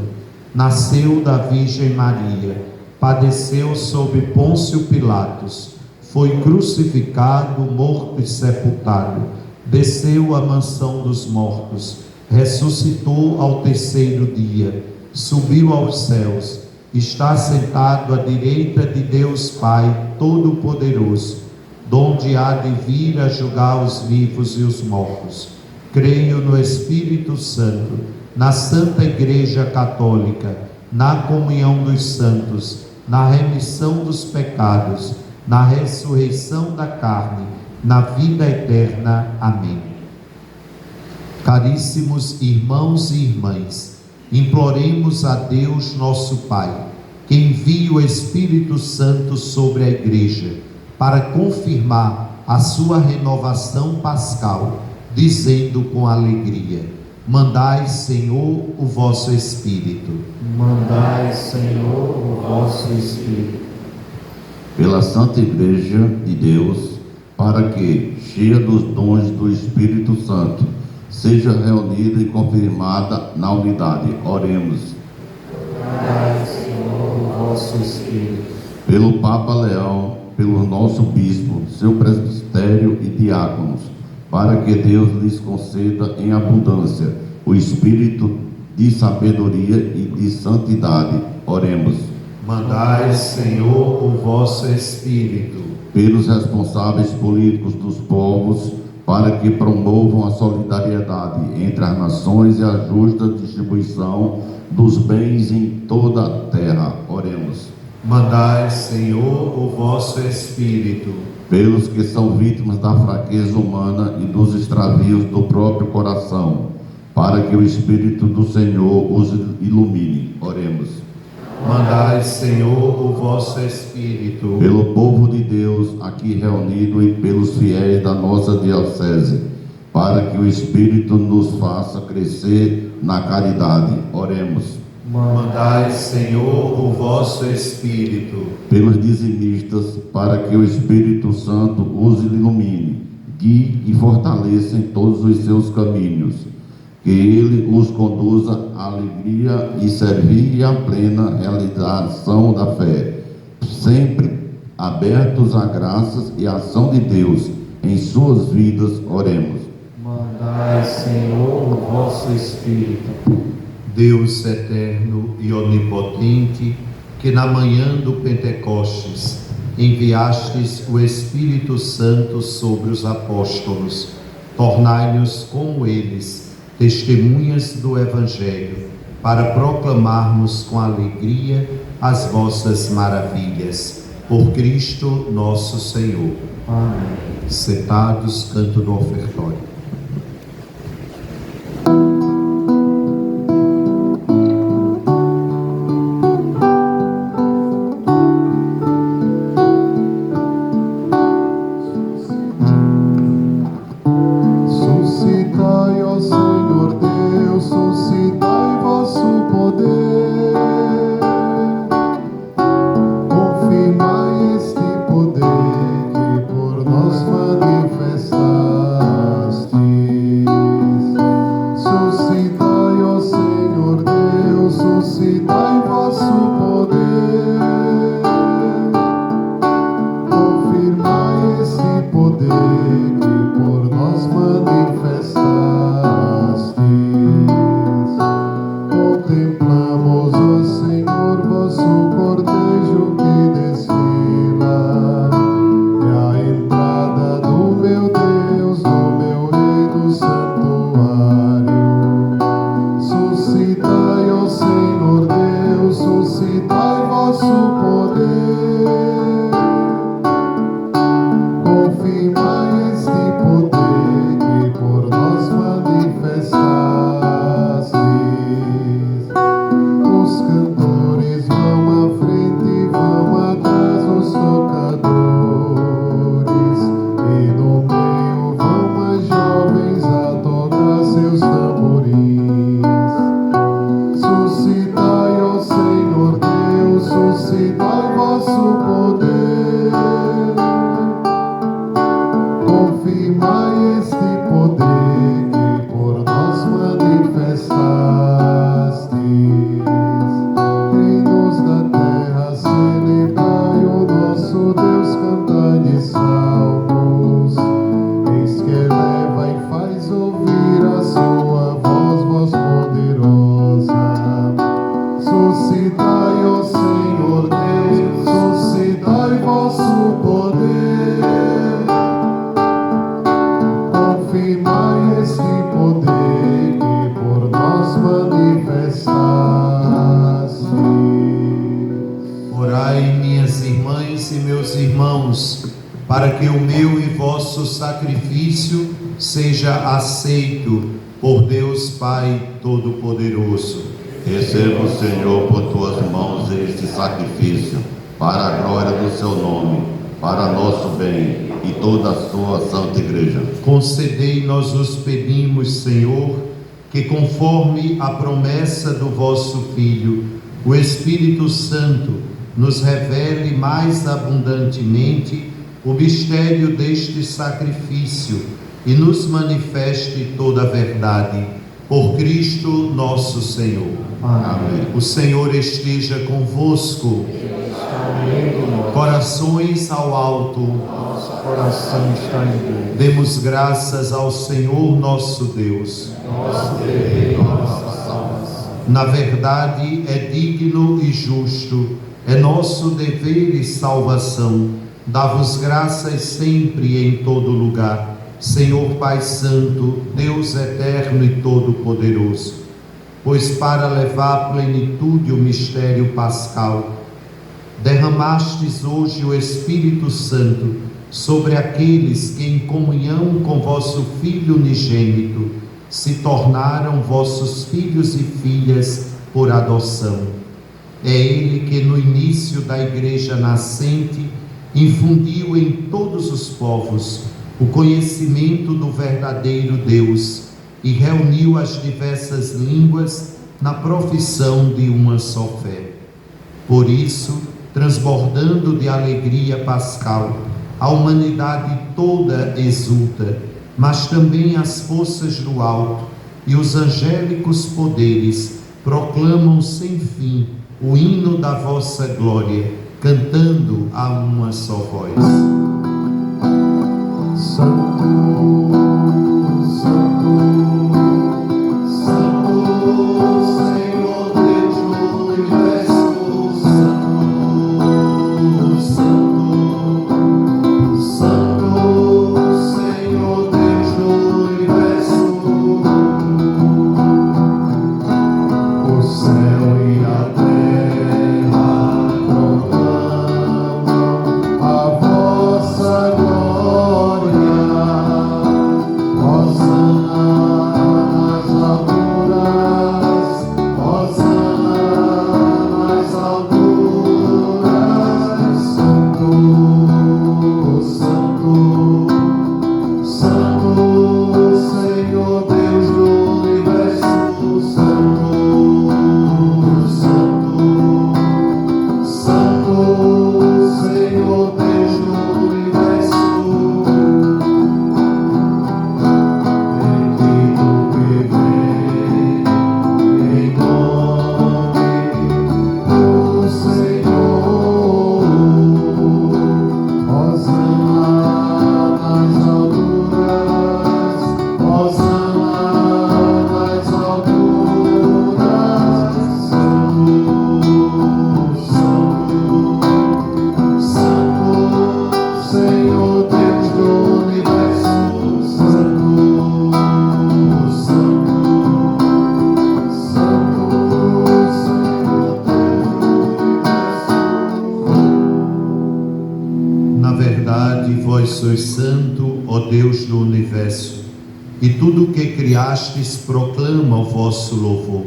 nasceu da Virgem Maria, padeceu sob Pôncio Pilatos, foi crucificado, morto e sepultado, desceu à mansão dos mortos, ressuscitou ao terceiro dia, subiu aos céus, está sentado à direita de Deus Pai Todo-Poderoso, donde há de vir a julgar os vivos e os mortos. Creio no Espírito Santo, na Santa Igreja Católica, na comunhão dos santos, na remissão dos pecados, na ressurreição da carne, na vida eterna. Amém. Caríssimos irmãos e irmãs, imploremos a Deus nosso Pai, que envie o Espírito Santo sobre a Igreja, para confirmar a sua renovação pascal, dizendo com alegria: mandai, Senhor, o vosso Espírito. Mandai, Senhor, o vosso Espírito. Pela Santa Igreja de Deus, para que, cheia dos dons do Espírito Santo, seja reunida e confirmada na unidade. Oremos. Mandai, Senhor, o vosso Espírito. Pelo Papa Leão, pelo nosso Bispo, seu presbitério e diáconos, para que Deus lhes conceda em abundância o Espírito de sabedoria e de santidade. Oremos. Mandai, Senhor, o vosso Espírito. Pelos responsáveis políticos dos povos, para que promovam a solidariedade entre as nações e a justa distribuição dos bens em toda a terra. Oremos. Mandai, Senhor, o vosso Espírito. Pelos que são vítimas da fraqueza humana e dos extravios do próprio coração, para que o Espírito do Senhor os ilumine. Oremos. Mandai, Senhor, o vosso Espírito. Pelo povo de Deus aqui reunido e pelos fiéis da nossa diocese, para que o Espírito nos faça crescer na caridade. Oremos. Mandai, Senhor, o vosso Espírito. Pelos dizimistas, para que o Espírito Santo os ilumine, guie e fortaleça em todos os seus caminhos, que ele os conduza à alegria e servir à plena realização da fé, sempre abertos à graças e ação de Deus em suas vidas. Oremos. Mandai, Senhor, o vosso Espírito. Deus eterno e onipotente, que na manhã do Pentecostes enviastes o Espírito Santo sobre os apóstolos, tornai-nos como eles testemunhas do Evangelho, para proclamarmos com alegria as vossas maravilhas. Por Cristo nosso Senhor. Amém. Sentados, canto do ofertório. Suscitai, ó Senhor Deus, suscitai vosso poder. Confirmai este poder que por nós manifestastes. poder que por nós manifestastes. Os cantores vão à frente, vão atrás os tocadores, e no meio vão as jovens a tocar seus tamborins. Suscitai, ó Senhor Deus, suscitai vosso poder. Confirmai este poder que por nós manifestastes. Reinos da terra, celebrai o nosso Deus, cantai salmos. Eis que eleva e faz ouvir a sua voz, voz poderosa. Suscitai, ó Senhor Deus, suscitai vosso poder. Confirmai este poder que por nós manifestastes. Orai, minhas irmãs e meus irmãos, para que o meu e vosso sacrifício seja aceito por Deus Pai Todo-Poderoso. Receba, Senhor, por tuas mãos este sacrifício, para a glória do seu nome, para nosso bem e toda a sua santa igreja. Concedei, nós os pedimos, Senhor, que conforme a promessa do vosso Filho, o Espírito Santo nos revele mais abundantemente o mistério deste sacrifício e nos manifeste toda a verdade. Por Cristo nosso Senhor. Amém. O Senhor esteja convosco. Corações ao alto. Nosso coração está em Deus. Demos graças ao Senhor nosso Deus. Nosso dever e nossa salvação. Na verdade, é digno e justo, é nosso dever e salvação. Dá-vos graças sempre e em todo lugar, Senhor Pai Santo, Deus eterno e todo-poderoso. Pois para levar à plenitude o mistério pascal, derramastes hoje o Espírito Santo sobre aqueles que, em comunhão com vosso Filho unigênito, se tornaram vossos filhos e filhas por adoção. É Ele que, no início da Igreja nascente, infundiu em todos os povos o conhecimento do verdadeiro Deus e reuniu as diversas línguas na profissão de uma só fé. Por isso, transbordando de alegria pascal, a humanidade toda exulta, mas também as forças do alto e os angélicos poderes proclamam sem fim o hino da vossa glória, cantando a uma só voz. Santo, Santo, Santo, Senhor Deus do universo. Santo, Santo, Santo, Senhor Deus do universo. O céu e a terra proclamam a vossa glória. universo, e tudo o que criastes proclama o vosso louvor.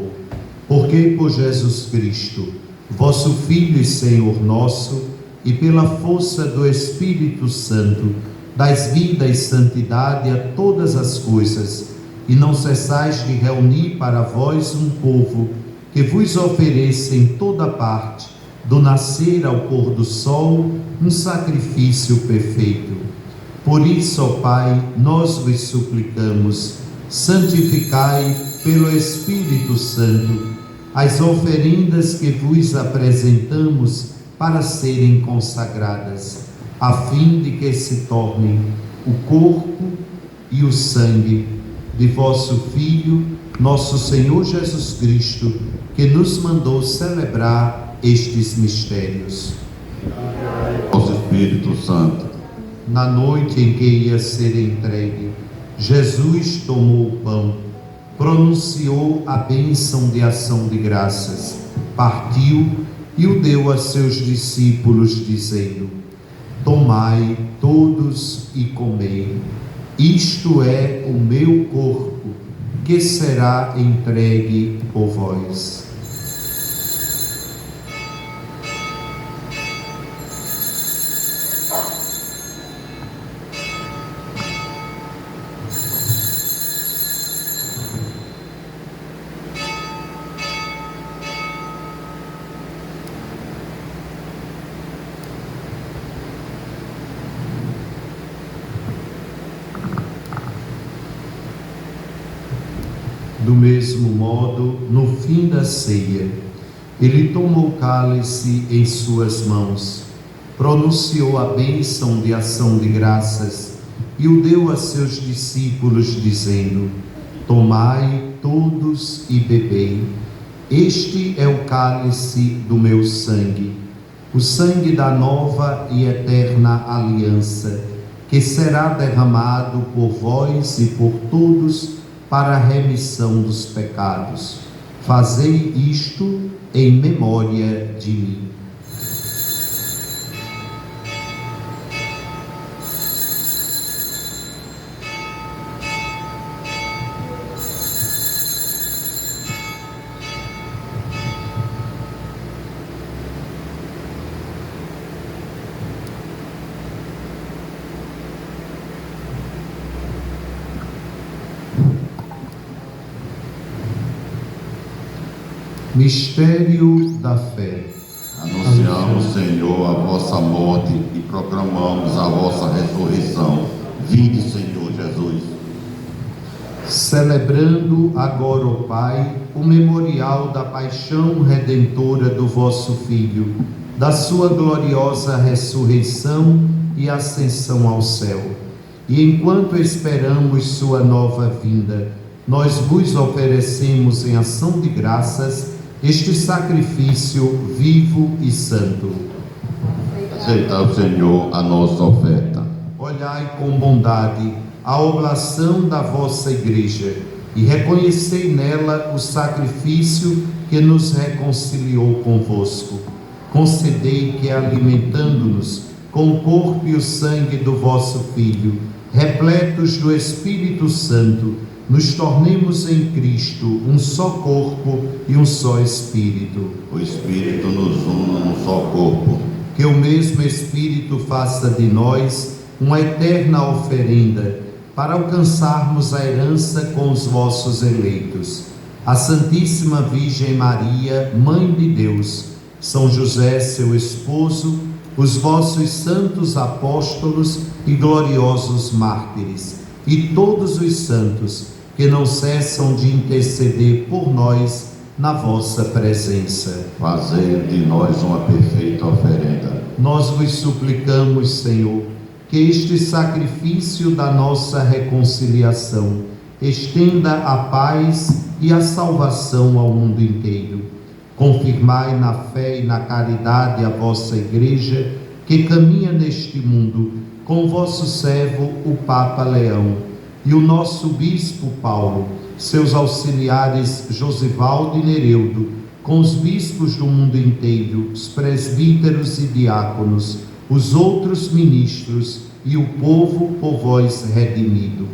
Porque por Jesus Cristo, vosso Filho e Senhor nosso, e pela força do Espírito Santo, dais vida e santidade a todas as coisas, e não cessais de reunir para vós um povo que vos ofereça em toda parte, do nascer ao pôr do sol, um sacrifício perfeito. Por isso, ó Pai, nós vos suplicamos, santificai pelo Espírito Santo as oferendas que vos apresentamos para serem consagradas, a fim de que se tornem o corpo e o sangue de vosso Filho, nosso Senhor Jesus Cristo, que nos mandou celebrar estes mistérios. Nosso Espírito Santo. Na noite em que ia ser entregue, Jesus tomou o pão, pronunciou a bênção de ação de graças, partiu e o deu a seus discípulos, dizendo: tomai todos e comei, isto é o meu corpo, que será entregue por vós. Do mesmo modo, no fim da ceia, ele tomou o cálice em suas mãos, pronunciou a bênção de ação de graças e o deu a seus discípulos, dizendo: tomai todos e bebei, este é o cálice do meu sangue, o sangue da nova e eterna aliança, que será derramado por vós e por todos para a remissão dos pecados. Fazei isto em memória de mim. Mistério da fé. Anunciamos, Senhor, a vossa morte e proclamamos a vossa ressurreição. Vinde, Senhor Jesus. Celebrando agora, ó Pai, o memorial da paixão redentora do vosso Filho, da sua gloriosa ressurreição e ascensão ao céu. E enquanto esperamos sua nova vinda, nós vos oferecemos em ação de graças este sacrifício vivo e santo. Aceitai, Senhor, a nossa oferta. Olhai com bondade a oblação da vossa Igreja e reconhecei nela o sacrifício que nos reconciliou convosco. Concedei que, alimentando-nos com o corpo e o sangue do vosso Filho, repletos do Espírito Santo, nos tornemos em Cristo um só corpo e um só Espírito. O Espírito nos une num só corpo. Que o mesmo Espírito faça de nós uma eterna oferenda para alcançarmos a herança com os vossos eleitos. A Santíssima Virgem Maria, Mãe de Deus, São José, seu esposo, os vossos santos apóstolos e gloriosos mártires, e todos os santos que não cessam de interceder por nós na vossa presença. Fazei de nós uma perfeita oferenda. Nós vos suplicamos, Senhor, que este sacrifício da nossa reconciliação estenda a paz e a salvação ao mundo inteiro. Confirmai na fé e na caridade a vossa Igreja, que caminha neste mundo, com vosso servo, o Papa Leão, e o nosso Bispo Paulo, seus auxiliares Josivaldo e Nereudo, com os bispos do mundo inteiro, os presbíteros e diáconos, os outros ministros e o povo por vós redimido.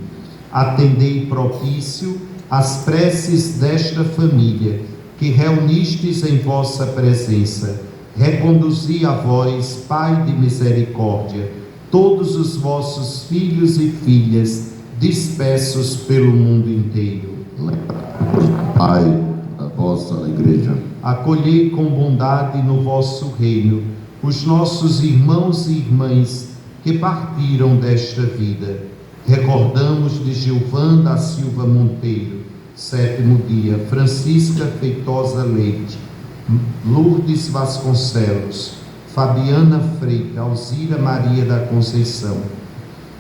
Atendei propício às preces desta família, que reunistes em vossa presença. Reconduzi a vós, Pai de misericórdia, todos os vossos filhos e filhas, dispersos pelo mundo inteiro. Pai da vossa igreja. Acolhei com bondade no vosso reino os nossos irmãos e irmãs que partiram desta vida. Recordamos de Gilvan da Silva Monteiro, 7º dia, Francisca Feitosa Leite, Lourdes Vasconcelos, Fabiana Freire, Alzira Maria da Conceição,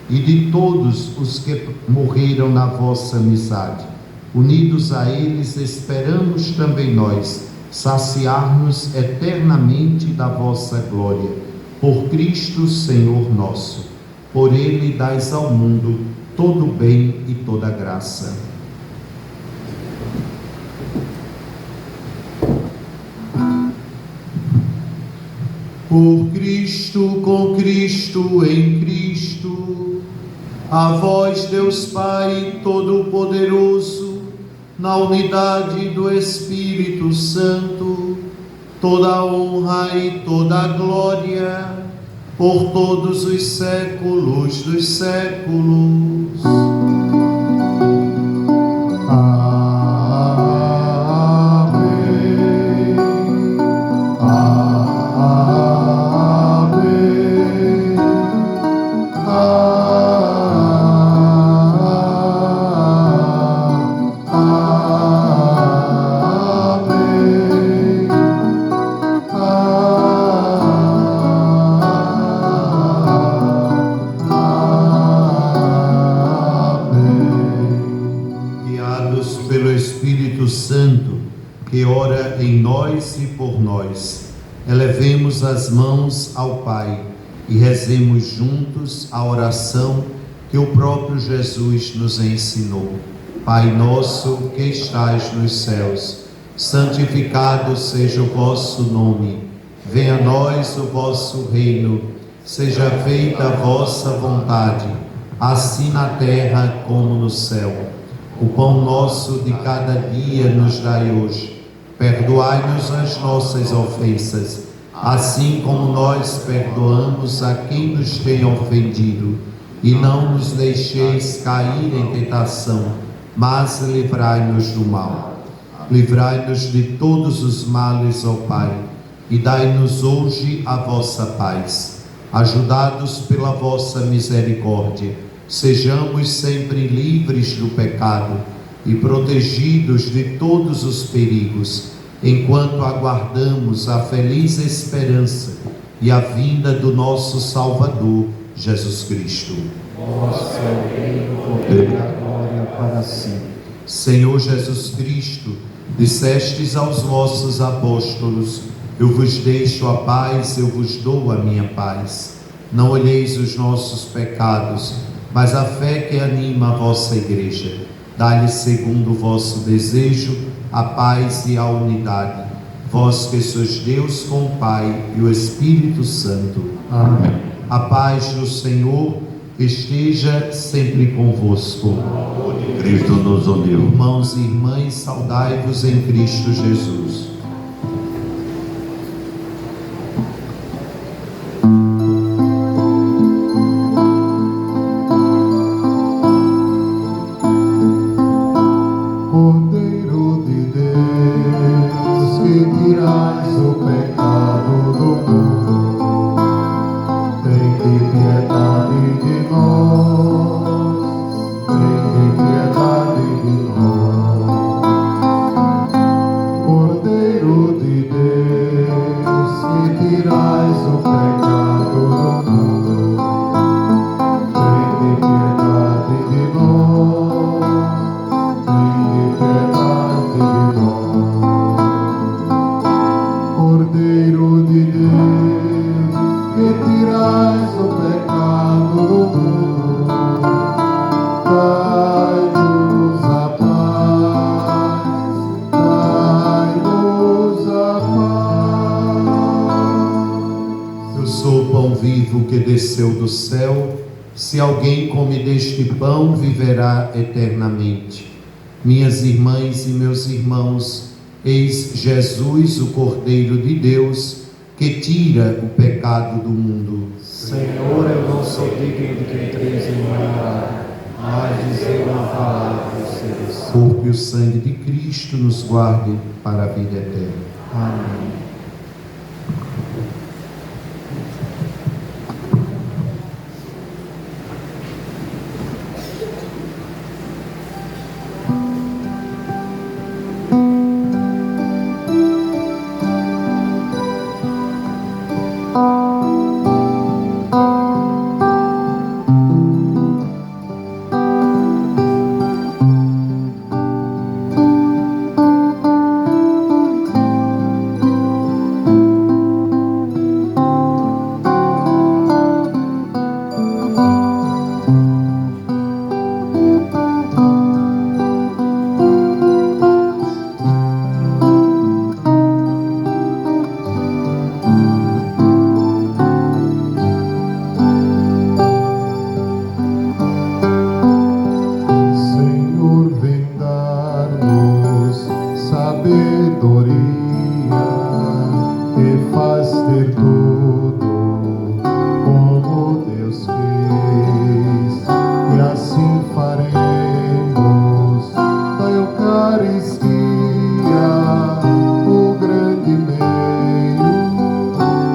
e de todos os que morreram na vossa amizade. Unidos a eles, esperamos também nós saciar-nos eternamente da vossa glória. Por Cristo, Senhor nosso. Por Ele dais ao mundo todo o bem e toda a graça. Por Cristo, com Cristo, em Cristo, a vós, Deus Pai Todo-Poderoso, na unidade do Espírito Santo, toda a honra e toda a glória, por todos os séculos dos séculos. Que ora em nós e por nós, elevemos as mãos ao Pai e rezemos juntos a oração que o próprio Jesus nos ensinou. Pai nosso que estais nos céus, santificado seja o vosso nome. Venha a nós o vosso reino. Seja feita a vossa vontade, assim na terra como no céu. O pão nosso de cada dia nos dai hoje. Perdoai-nos as nossas ofensas, assim como nós perdoamos a quem nos tem ofendido. E não nos deixeis cair em tentação, mas livrai-nos do mal. Livrai-nos de todos os males, ó Pai, e dai-nos hoje a vossa paz. Ajudados pela vossa misericórdia, sejamos sempre livres do pecado e protegidos de todos os perigos, enquanto aguardamos a feliz esperança e a vinda do nosso Salvador, Jesus Cristo. Vosso é o reino, o poder e a glória para sempre. Senhor Jesus Cristo, dissestes aos vossos apóstolos: eu vos deixo a paz, eu vos dou a minha paz. Não olheis os nossos pecados, mas a fé que anima a vossa igreja. Dá-lhe, segundo o vosso desejo, a paz e a unidade. Vós que sois Deus com o Pai e o Espírito Santo. Amém. A paz do Senhor esteja sempre convosco. Cristo nos uniu. Irmãos e irmãs, saudai-vos em Cristo Jesus. Cordeiro de Deus, que tirais o pecado do mundo, tende piedade de nós, tende piedade de nós. Cordeiro de Deus, que tirais o pecado do mundo, tende piedade de nós, tende piedade de nós. Cordeiro de Deus, que tirais o pecado do mundo, dai-nos a paz, dai-nos a paz. Eu sou o pão vivo que desceu do céu. Se alguém come deste pão, viverá eternamente. Minhas irmãs e meus irmãos, eis Jesus, o Cordeiro de Deus, que tira o pecado do mundo. Senhor, eu não sou digno de que entres em minha casa, mas dizer uma palavra e serei salvo. O corpo e o sangue de Cristo nos guarde para a vida eterna. Amém. Senhor, vem dar-nos sabedoria que faz ter tudo como Deus quis, e assim faremos da Eucaristia o grande meio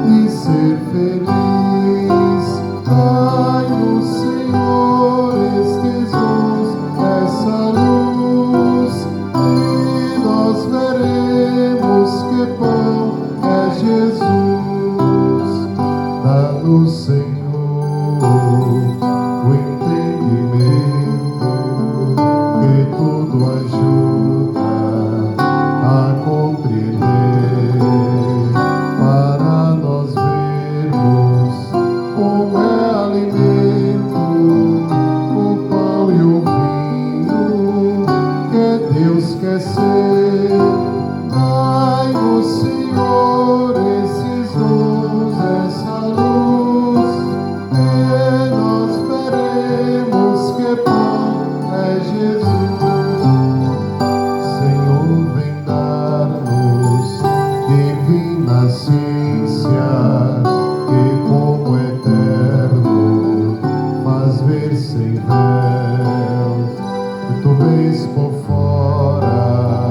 de ser feliz. Dai-nos, Senhor, estes dons, essa luz, e nós veremos que bom é Jesus. Dá-nos, Senhor, o entendimento que tudo ajuda a compreender, para nós vermos como é alimento o pão e o vinho que Deus quer ser. Dai-nos, Senhor, esses dons, essa luz, e nós veremos que bom é Jesus. Senhor, vem dar-nos divina ciência, que como eterno faz ver sem véus. Tu vês por fora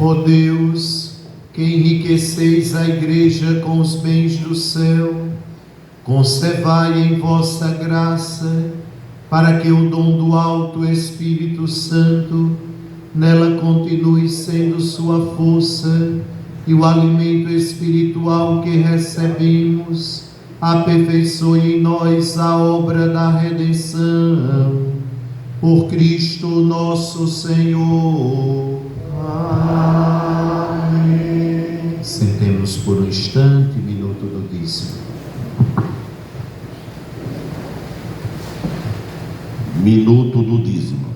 Ó Deus, que enriqueceis a Igreja com os bens do céu, conservai em vossa graça, para que o dom do alto Espírito Santo nela continue sendo sua força e o alimento espiritual que recebemos aperfeiçoe em nós a obra da redenção. Por Cristo nosso Senhor. Amém. Sentemos por um instante, minuto do dízimo. Minuto do dízimo.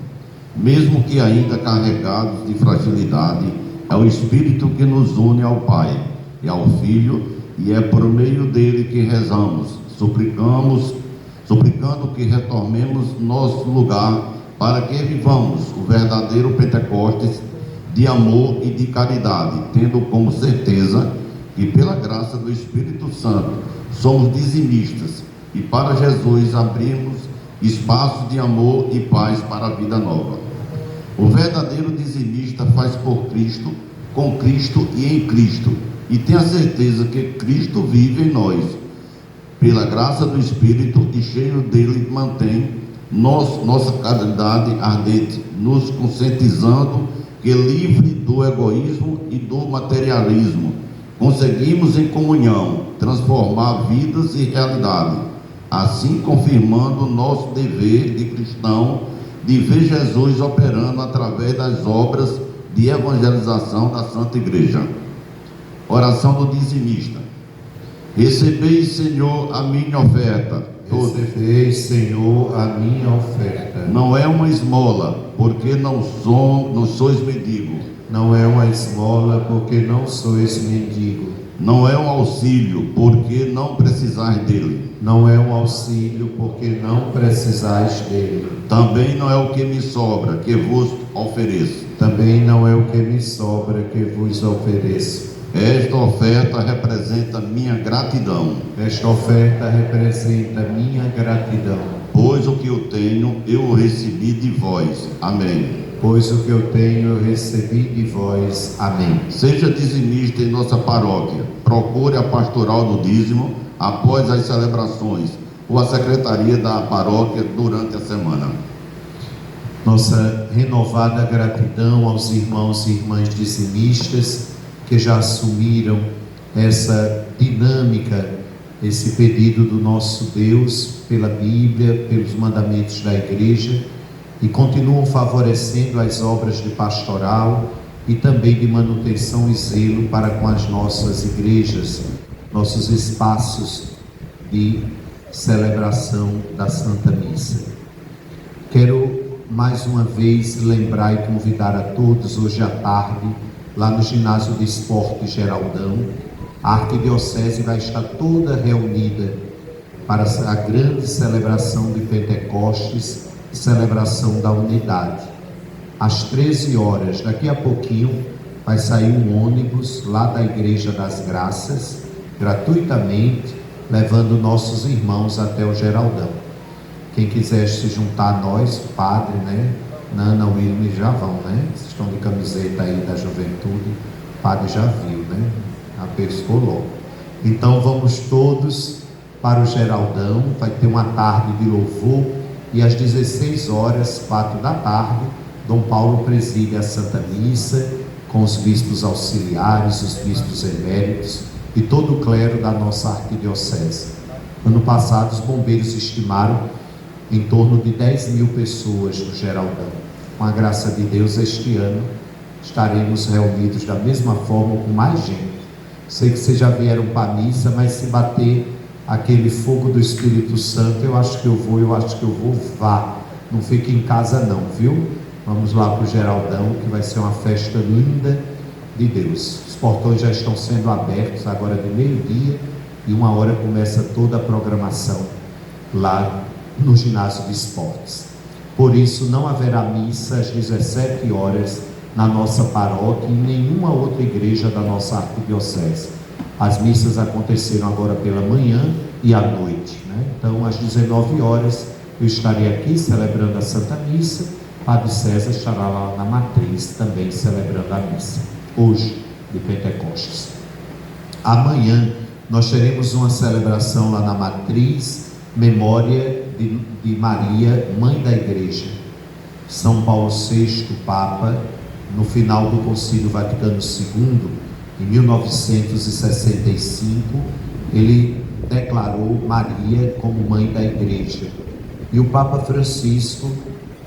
Mesmo que ainda carregados de fragilidade, é o Espírito que nos une ao Pai e ao Filho, e é por meio dele que rezamos, suplicando que retornemos nosso lugar para que vivamos o verdadeiro Pentecostes de amor e de caridade, tendo como certeza que pela graça do Espírito Santo somos dizimistas e para Jesus abrimos espaço de amor e paz para a vida nova. O verdadeiro dizimista faz por Cristo, com Cristo e em Cristo, e tem a certeza que Cristo vive em nós. Pela graça do Espírito e cheio dele mantém nossa caridade ardente, nos conscientizando que, livre do egoísmo e do materialismo, conseguimos em comunhão transformar vidas e realidade, assim confirmando nosso dever de cristão de ver Jesus operando através das obras de evangelização da Santa Igreja. Oração do dizimista. Recebei, Senhor, a minha oferta. Recebei, Senhor, a minha oferta. Não é uma esmola, porque não sois mendigo. Não é uma esmola, porque não sois mendigo. Não é um auxílio, porque não precisais dele. Não é um auxílio, porque não precisais dele. Também não é o que me sobra, que vos ofereço. Também não é o que me sobra, que vos ofereço. Esta oferta representa minha gratidão. Esta oferta representa minha gratidão. Pois o que eu tenho, eu recebi de vós. Amém. Pois o que eu tenho, eu recebi de vós. Amém. Seja dizimista em nossa paróquia. Procure a pastoral do dízimo após as celebrações ou a secretaria da paróquia durante a semana. Nossa renovada gratidão aos irmãos e irmãs dizimistas que já assumiram essa dinâmica, esse pedido do nosso Deus pela Bíblia, pelos mandamentos da Igreja, e continuam favorecendo as obras de pastoral e também de manutenção e zelo para com as nossas igrejas, nossos espaços de celebração da Santa Missa. Quero mais uma vez lembrar e convidar a todos hoje à tarde, lá no Ginásio de Esporte Geraldão. A Arquidiocese vai estar toda reunida para a grande celebração de Pentecostes, celebração da unidade. Às 13 horas, daqui a pouquinho, vai sair um ônibus lá da Igreja das Graças, gratuitamente, levando nossos irmãos até o Geraldão. Quem quiser se juntar a nós, o padre, né? Nana, Wilmer já vão, né? Vocês estão de camiseta aí da juventude, o padre já viu, né? Pescou logo. Então vamos todos para o Geraldão, vai ter uma tarde de louvor e às 16 horas, 4 da tarde, Dom Paulo preside a Santa Missa com os bispos auxiliares, os bispos eméritos e todo o clero da nossa arquidiocese. Ano passado os bombeiros estimaram em torno de 10 mil pessoas no Geraldão. Com a graça de Deus, este ano estaremos reunidos da mesma forma com mais gente. Sei que vocês já vieram para a missa, mas se bater aquele fogo do Espírito Santo, eu acho que eu vou, vá. Não fique em casa não, viu? Vamos lá para o Geraldão, que vai ser uma festa linda de Deus. Os portões já estão sendo abertos agora de meio-dia e 1h começa toda a programação lá no Ginásio de Esportes. Por isso não haverá missa às 17 horas na nossa paróquia e em nenhuma outra igreja da nossa arquidiocese. As missas aconteceram agora pela manhã e à noite, né? Então às 19 horas eu estarei aqui celebrando a Santa Missa, Padre César estará lá na matriz também celebrando a missa, hoje de Pentecostes. Amanhã nós teremos uma celebração lá na matriz, memória de Maria, Mãe da Igreja. São Paulo VI, Papa, no final do Concílio Vaticano II, em 1965, ele declarou Maria como Mãe da Igreja. E o Papa Francisco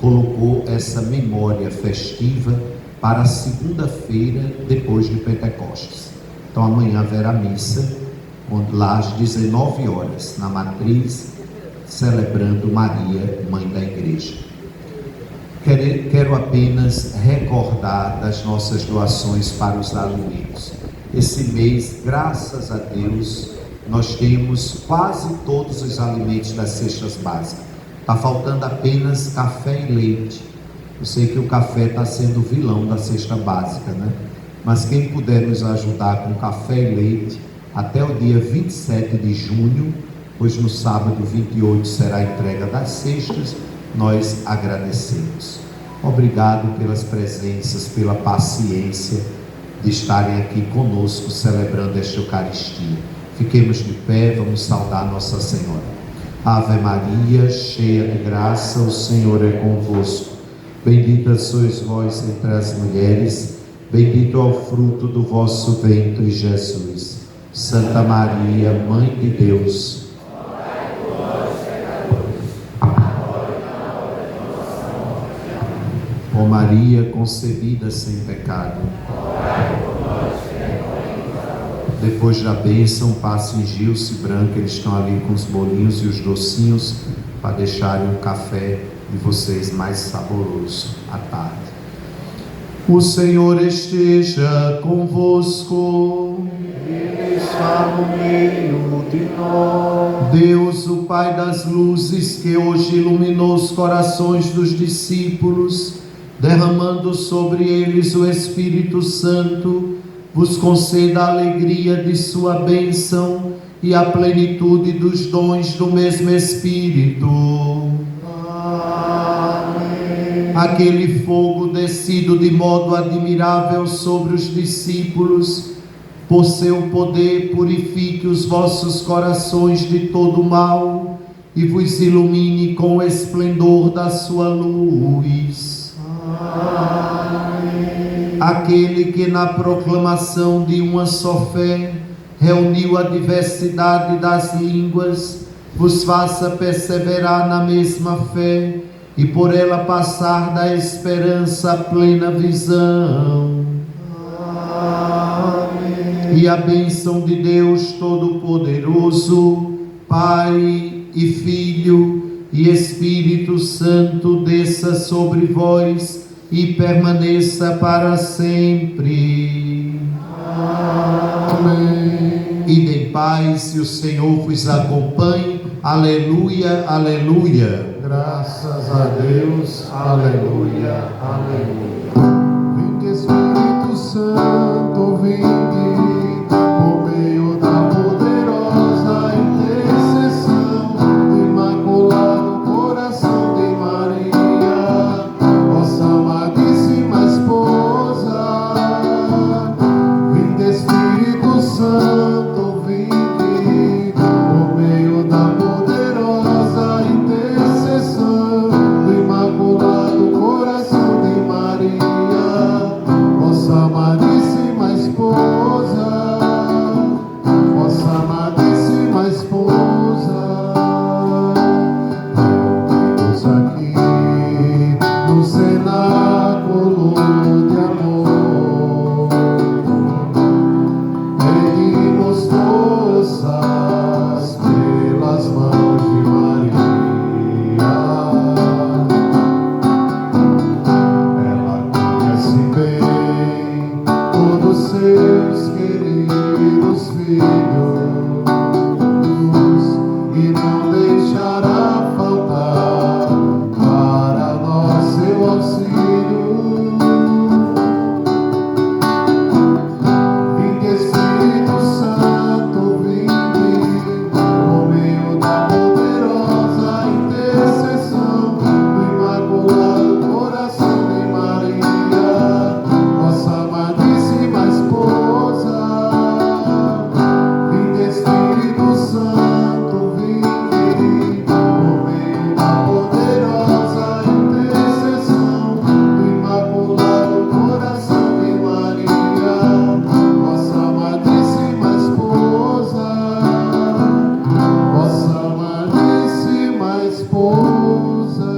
colocou essa memória festiva para a segunda-feira depois de Pentecostes. Então amanhã haverá missa, lá às 19 horas, na matriz, celebrando Maria, Mãe da Igreja. Quero apenas recordar das nossas doações para os alimentos. Esse mês, graças a Deus, nós temos quase todos os alimentos das cestas básicas. Está faltando apenas café e leite. Eu sei que o café está sendo o vilão da cesta básica, né? Mas quem puder nos ajudar com café e leite até o dia 27 de junho, pois no sábado 28 será a entrega das cestas, nós agradecemos. Obrigado pelas presenças, pela paciência de estarem aqui conosco celebrando esta Eucaristia. Fiquemos de pé, vamos saudar Nossa Senhora. Ave Maria, cheia de graça, o Senhor é convosco. Bendita sois vós entre as mulheres, bendito é o fruto do vosso ventre, Jesus. Santa Maria, Mãe de Deus, ó Maria concebida sem pecado, depois da bênção, passe em Gilce Branca, eles estão ali com os bolinhos e os docinhos para deixarem o café de vocês mais saboroso à tarde. O Senhor esteja convosco. Ele está no meio de nós. Deus, o Pai das luzes, que hoje iluminou os corações dos discípulos, derramando sobre eles o Espírito Santo, vos conceda a alegria de sua bênção e a plenitude dos dons do mesmo Espírito. Amém. Aquele fogo descido de modo admirável sobre os discípulos, por seu poder purifique os vossos corações de todo mal e vos ilumine com o esplendor da sua luz. Aquele que na proclamação de uma só fé reuniu a diversidade das línguas, vos faça perseverar na mesma fé e por ela passar da esperança à plena visão. E a bênção de Deus Todo-Poderoso, Pai e Filho e Espírito Santo desça sobre vós e permaneça para sempre. Amém. Ide em paz e o Senhor vos acompanhe. Aleluia, aleluia. Graças a Deus. Aleluia. Aleluia. Vinde Espírito Santo, vinde por meio da poderosa intercessão do Imaculado Coração de Maria, vossa amadíssima esposa. Vinde Espírito Santo, vinde por meio da poderosa intercessão do Imaculado Coração de Maria, vossa amadíssima esposa, vossa amadíssima esposa. Reunidos aqui no cenáculo de amor, pedimos forças pelas mãos de Maria. Ela conhece bem todos seus queridos filhos e não deixará faltar para nós seu auxílio. Vinde Espírito Santo, vinde por meio da poderosa intercessão do Imaculado Coração de Maria, vossa amadíssima esposa. Vinde Espírito Santo, vinde por meio da poderosa intercessão do Imaculado Coração de Maria, vossa amadíssima esposa, vossa amadíssima esposa.